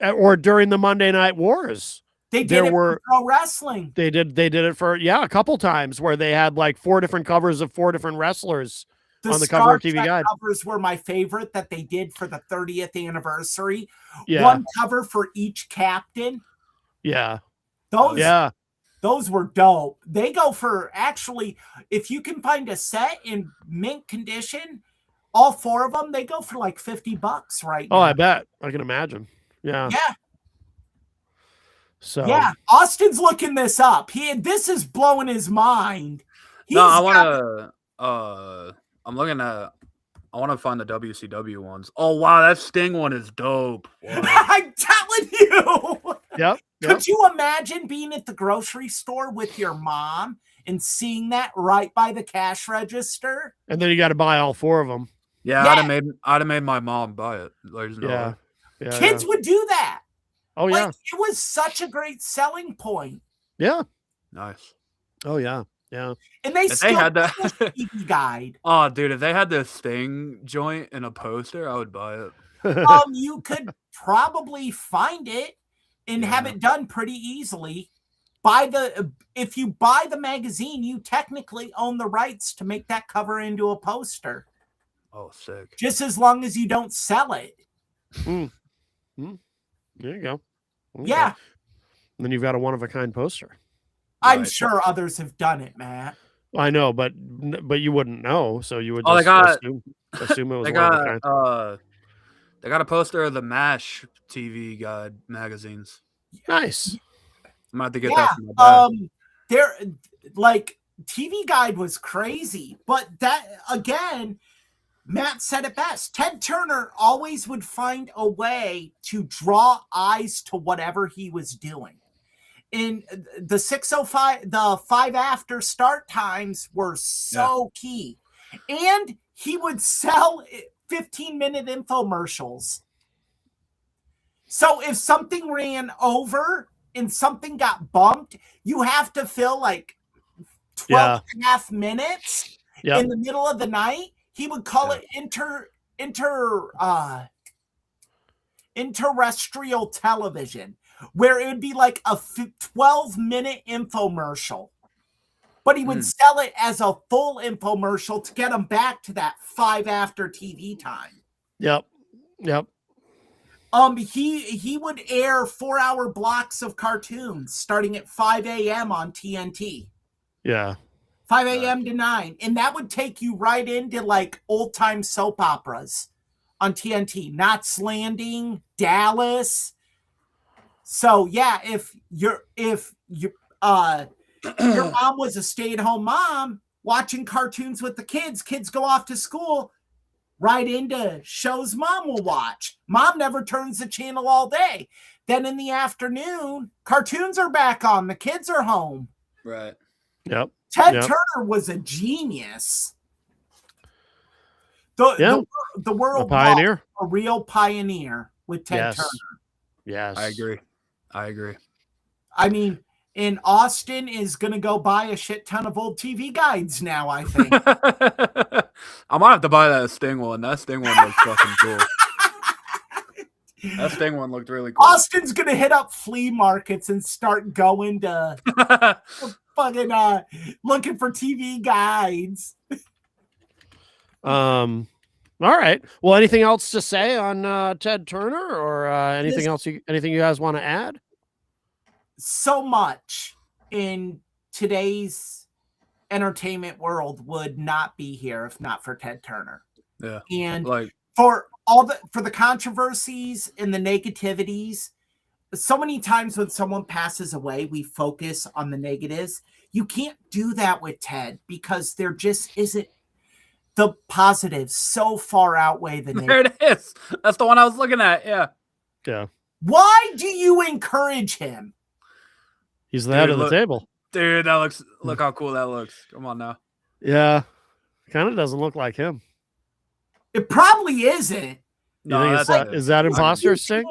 Or during the Monday Night Wars. They did There it were- for pro wrestling. They did it for a couple times where they had like 4 different covers of 4 different wrestlers on the cover Star of TV Trek Guide. covers were my favorite that they did for the 30th anniversary. Yeah. One cover for each captain. Yeah. Those were dope. They go for, actually, if you can find a set in mint condition, all 4 of them, they go for like $50 right now. Oh, I bet. I can imagine. Yeah. Yeah. So Yeah. Austin's looking this up. This is blowing his mind. No, I want to. I want to find the WCW ones. Oh wow, that Sting one is dope. Wow. I'm telling you. Yep. Could you imagine being at the grocery store with your mom and seeing that right by the cash register? And then you got to buy all 4 of them. Yeah, Yeah. I'd have made my mom buy it. There's no Yeah. way. Yeah. Kids would do that. Oh yeah. Like, it was such a great selling point. Yeah. Nice. Oh yeah. Yeah. And they If still they had that, TV guide. oh dude, if they had the Sting joint in a poster, I would buy it. You could probably find it and have Yeah. it done pretty easily. If you buy the magazine, you technically own the rights to make that cover into a poster. Oh, sick. Just as long as you don't sell it. There you go. Okay. Yeah, And then you've got a one-of-a-kind poster. I'm Right. sure others have done it, Matt. I know, but you wouldn't know, so you would Oh, just they got- assume it was They one of a kind. got they got a poster of the MASH TV Guide magazines. Nice. I'm about to get Yeah, that from my dad. There, like, TV Guide was crazy, but that, again, Matt said it best. Ted Turner always would find a way to draw eyes to whatever he was doing. In the 6:05, the 5 after start times were so key. And he would sell 15-minute infomercials. So if something ran over and something got bumped, you have to fill like 12 and a half minutes in the middle of the night. He would call it terrestrial television, where it would be like a 12-minute infomercial. But he would sell it as a full infomercial to get him back to that 5 after TV time. Yep. He would air 4-hour blocks of cartoons starting at 5 a.m. on TNT. Yeah. 5 a.m. to 9. And that would take you right into like old time soap operas on TNT. Knots Landing, Dallas. So yeah, if your mom was a stay-at-home mom watching cartoons with the kids go off to school, right into shows mom will watch. Mom never turns the channel all day. Then in the afternoon, cartoons are back on. The kids are home. Right. Yep. Ted Yep. Turner was a genius. Yeah. The A world pioneer. lost a real pioneer with Ted Yes. Turner. Yes. I agree. I mean, and Austin is going to go buy a shit ton of old TV guides now, I think. I might have to buy that Sting one. That Sting one looks fucking cool. That Sting one looked really cool. Austin's going to hit up flea markets and start going to fucking looking for TV guides. All right. Well, anything else to say on Ted Turner, or anything else? Anything you guys want to add? So much in today's entertainment world would not be here if not for Ted Turner. Yeah. And Like, for the controversies and the negativities, so many times when someone passes away, we focus on the negatives. You can't do that with Ted because there just isn't. The positives so far outweigh the negatives. there it is. That's the one I was looking at. Yeah. Yeah. Why do you encourage him? He's the head of the look- table. Dude, look how cool that looks. Come on now. Yeah. Kind of doesn't look like him. It probably isn't. You No, think that's is that imposter Sting?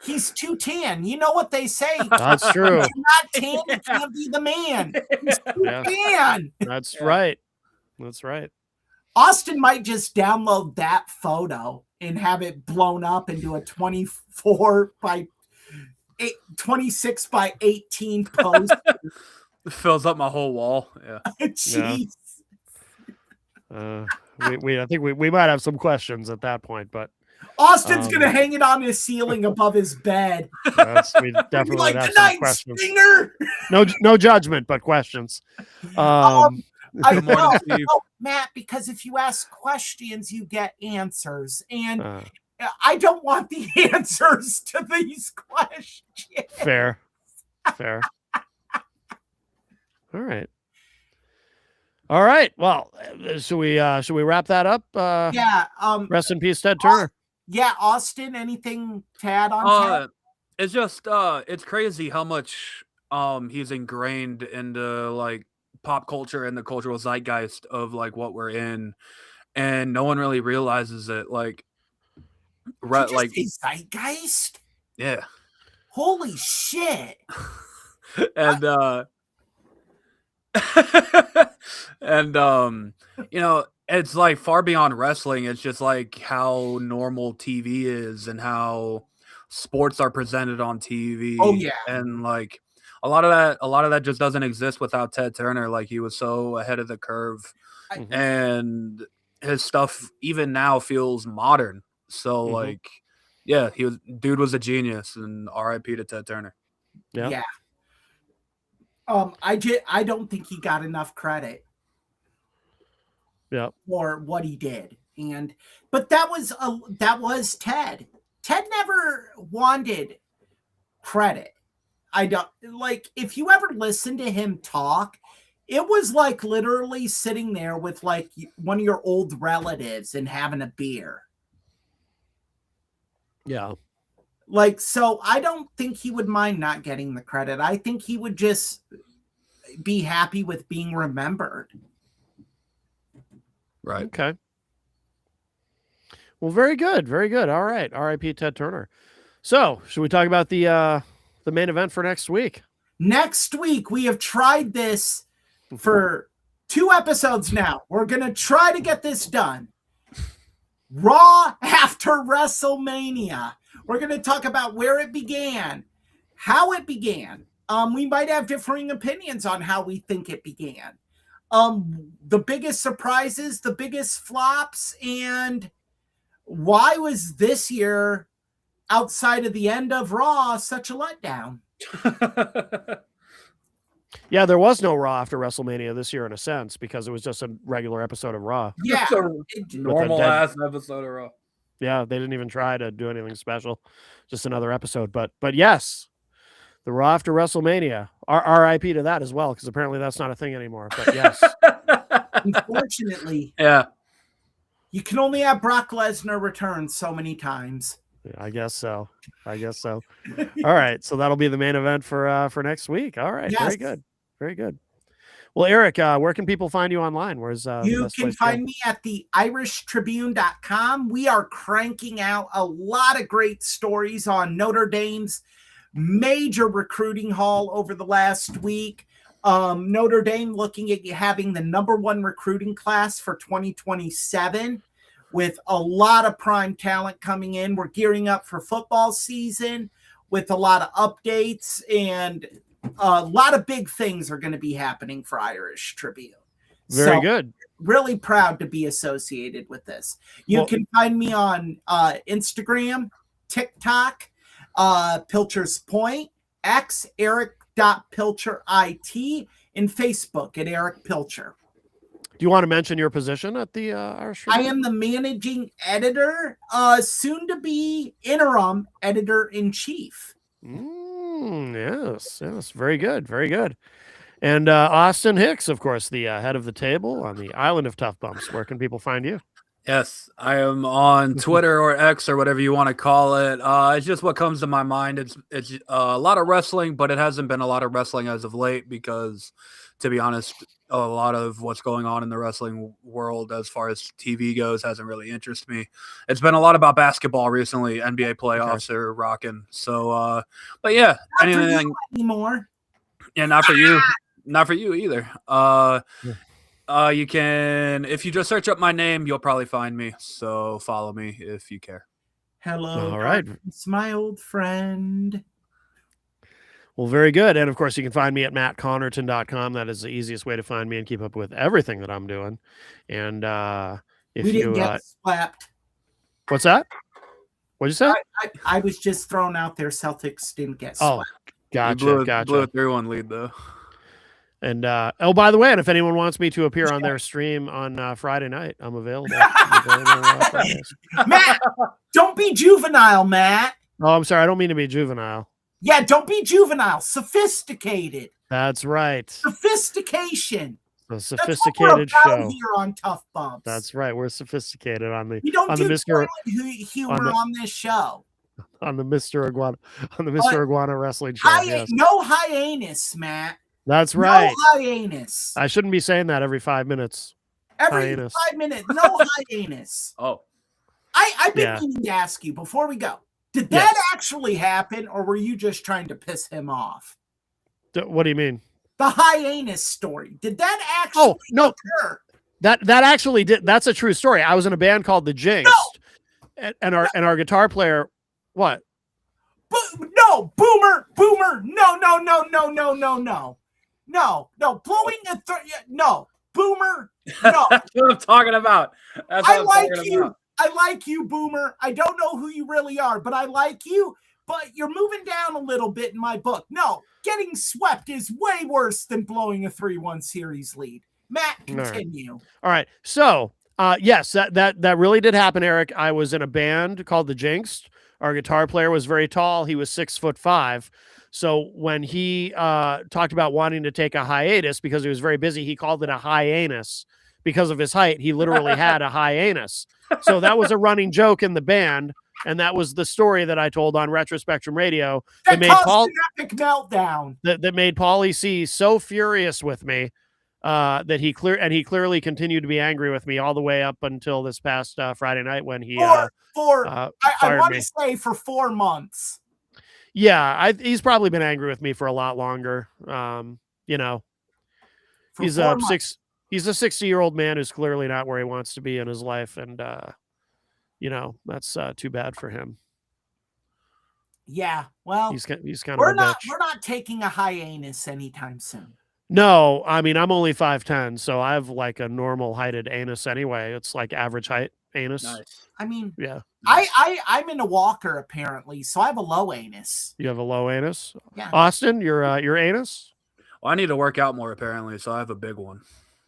He's too tan. You know what they say? That's true. If you're not tan, you can't be the man. He's too Yeah. tan. That's right. That's right. Austin might just download that photo and have it blown up into a 26 by 18 post. It fills up my whole wall. Yeah. Jeez. I think we might have some questions at that point, but Austin's gonna hang it on his ceiling above his bed. we Be definitely like, have "Good some night, questions. Stinger." No judgment, but questions. I Good morning, know, Steve. Matt, because if you ask questions, you get answers, and Uh, I don't want the answers to these questions. fair. All right. Well, should we wrap that up? Yeah. Rest in peace, Ted Turner. Yeah, Austin. Anything to add on? Ted? It's just it's crazy how much he's ingrained into like pop culture and the cultural zeitgeist of like what we're in, and no one really realizes it. Like, Did you say zeitgeist. Yeah. Holy shit. And and you know, it's like far beyond wrestling. It's just like how normal TV is and how sports are presented on TV. Oh, yeah. And like a lot of that just doesn't exist without Ted Turner. Like, he was so ahead of the curve, and his stuff even now feels modern. So like, yeah, dude was a genius, and R.I.P. to Ted Turner. Yeah. I don't think he got enough credit. Yeah. For what he did. But that was Ted. Ted never wanted credit. I don't like, if you ever listen to him talk, it was like literally sitting there with like one of your old relatives and having a beer. Yeah. Like, so I don't think he would mind not getting the credit. I think he would just be happy with being remembered. Right. Okay. Well, very good. Very good. All right. R.I.P. Ted Turner. So, should we talk about the main event for next week? Next week, we have tried this for 2 episodes now. We're going to try to get this done. Raw after WrestleMania. We're going to talk about where it began, how it began. We might have differing opinions on how we think it began. The biggest surprises, the biggest flops, and why was this year outside of the end of Raw, such a letdown. Yeah, there was no Raw after WrestleMania this year in a sense because it was just a regular episode of Raw. Yeah, Just a normal ass episode of Raw. Yeah, they didn't even try to do anything special, just another episode. But yes, the Raw after WrestleMania. RIP to that as well, because apparently that's not a thing anymore. But yes, unfortunately, yeah, you can only have Brock Lesnar return so many times. I guess so. All right, so that'll be the main event for next week. All right, Yes. very good. Well, Eric, where can people find you online? Where's you can find me at the IrishTribune.com. We are cranking out a lot of great stories on Notre Dame's major recruiting haul over the last week. Notre Dame looking at having the #1 recruiting class for 2027 with a lot of prime talent coming in. We're gearing up for football season with a lot of updates, and a lot of big things are going to be happening for Irish Tribune. Very good. Really proud to be associated with this. You can find me on Instagram, TikTok, Pilcher's Point, X, Eric.PilcherIT, and Facebook at Eric Pilcher. Do you want to mention your position at the Irish Tribune? I am the managing editor, soon to be interim editor-in-chief. Yes, very good. And Austin Hicks, of course, the head of the table on the Island of Tough Bumps. Where can people find you? Yes, I am on Twitter or X or whatever you want to call it. It's just what comes to my mind. It's a lot of wrestling, but it hasn't been a lot of wrestling as of late because, to be honest, a lot of what's going on in the wrestling world as far as TV goes hasn't really interested me. It's been a lot about basketball recently. NBA playoffs are rocking. So, but yeah, not anything anymore. Yeah, not for you. Not for you either. You can, if you just search up my name, you'll probably find me. So follow me if you care. Hello. All right. It's my old friend. Well, very good. And of course, you can find me at mattconnerton.com. That is the easiest way to find me and keep up with everything that I'm doing. And if we didn't you get slapped. What's that? What'd you say? I was just thrown out there. Celtics didn't get slapped. Gotcha. Blew a 3-1 lead though. And by the way, and if anyone wants me to appear on their stream on Friday night, I'm available. Matt, don't be juvenile, Matt. Oh, I'm sorry. I don't mean to be juvenile. Yeah, don't be juvenile. Sophisticated. That's right. Sophistication. A sophisticated show here on Tough Bumps. That's right. We're sophisticated on the. You don't on do the Mr. humor on this show. On the Mr. Iguana wrestling show. Yes. No hyenas, Matt. That's right. No hyenas. I shouldn't be saying that every 5 minutes. Every 5 minutes. No hyenas. Oh. I've been meaning to ask you before we go. Did that actually happen, or were you just trying to piss him off? What do you mean? The hyenas story. Did that actually occur? That actually did. That's a true story. I was in a band called the Jinx. No. And our guitar player, what? No, Boomer. No. Blowing no, Boomer. No. That's what I'm talking about. I like you. I like you, Boomer. I don't know who you really are, but I like you. But you're moving down a little bit in my book. No, getting swept is way worse than blowing a 3-1 series lead. Matt, continue. All right. So, yes, that really did happen, Eric. I was in a band called the Jinx. Our guitar player was very tall. He was 6'5". So when he talked about wanting to take a hiatus because he was very busy, he called it a hyenas because of his height. He literally had a hyenas. So that was a running joke in the band. And that was the story that I told on Retro Spectrum Radio that made Paul an epic meltdown. That made Paulie C so furious with me that he clearly continued to be angry with me all the way up until this past Friday night when he I want to say for 4 months. Yeah, he's probably been angry with me for a lot longer. He's a 60-year-old man who's clearly not where he wants to be in his life, and that's too bad for him. Yeah, well, he's kind of we're not taking a hyenas anytime soon. No, I mean I'm only 5'10", so I have like a normal heighted anus anyway. It's like average height Anus. Nice. I mean, Yeah. I'm in a walker apparently, so I have a low anus. You have a low anus. Yeah. Austin, your anus? Well, I need to work out more apparently, so I have a big one.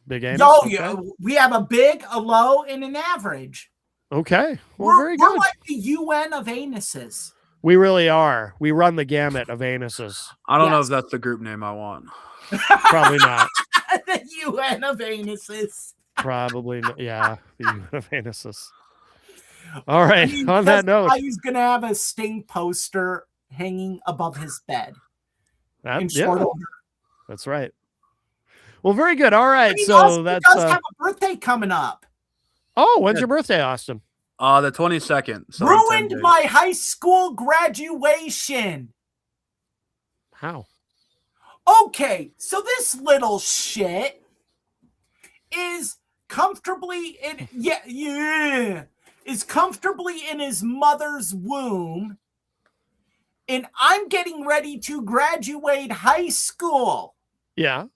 Big anus. Yo, Okay. yeah, we have a big, a low, and an average. Okay. Well, We're, very we're good. like the UN of anuses. We really are. We run the gamut of anuses. I don't know Yes. if that's the group name I want. Probably not. The UN of anuses. Probably not. Yeah. The unit of anuses. All right. I mean, On that note, he's gonna have a Sting poster hanging above his bed in yeah, short order. that's right. Well, very good. All right. And he So also that's does have a birthday coming up. oh, when's your birthday, Austin? The 22nd. So in 10 Ruined days. my high school graduation. How? Okay, so this little shit is comfortably in is comfortably in his mother's womb, and I'm getting ready to graduate high school. Yeah.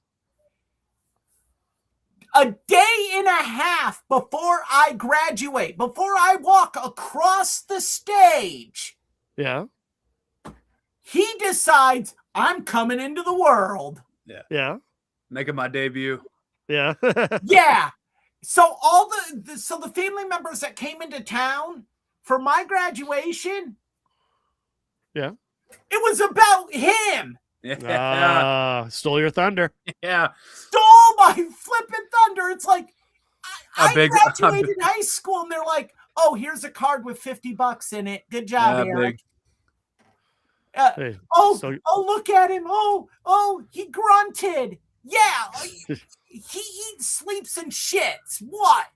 A day and a half before I graduate, before I walk across the stage, Yeah. he decides I'm coming into the world. Yeah. Making my debut. Yeah. Yeah. So all the family members that came into town for my graduation, Yeah. it was about him. Yeah. Stole your thunder. Yeah. Stole my flippin' thunder. It's like I big- graduated high school and they're like, "Oh, here's a card with $50 in it. Good job, Yeah, Eric." Hey, Oh, so- oh, look at him. Oh, he grunted. Yeah. He eats, sleeps, and shits. What?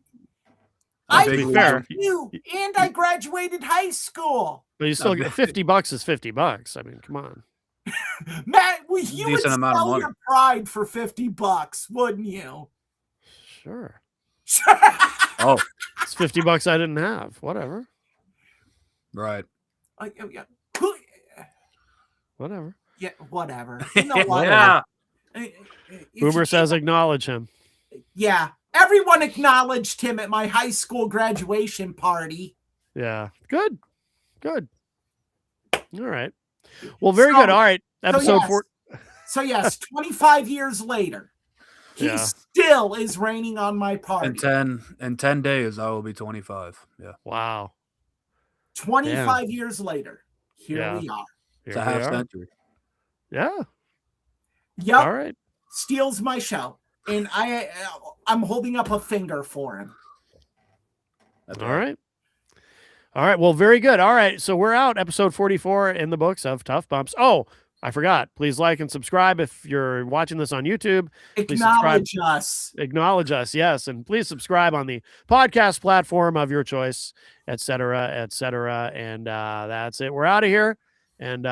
I To be fair, you and I graduated high school. but you still get $50 is $50. I mean, come on. Matt, you would Decent amount of sell money. your pride for $50, wouldn't you? Sure. Oh, It's $50 I didn't have. Whatever. right. Whatever. Yeah, whatever. You know what? Yeah. If Boomer you- says acknowledge him. Yeah, everyone acknowledged him at my high school graduation party. Yeah. Good. Good. All right. Well, very good. All right. Episode yes. 4. So yes, 25 years later, he Yeah. still is raining on my party. In 10 days, I will be 25. Yeah. Wow. 25 years later, here Yeah. we are. It's Here a we half are. century. Yeah. Yep, All right. steals my show, and I'm holding up a finger for him. That's All right. All right. Well, very good. All right. So we're out. Episode 44 in the books of Tough Bumps. Oh, I forgot. Please like and subscribe if you're watching this on YouTube. Please subscribe. Acknowledge us. Acknowledge us. Yes. And please subscribe on the podcast platform of your choice, et cetera, et cetera. And that's it. We're out of here. And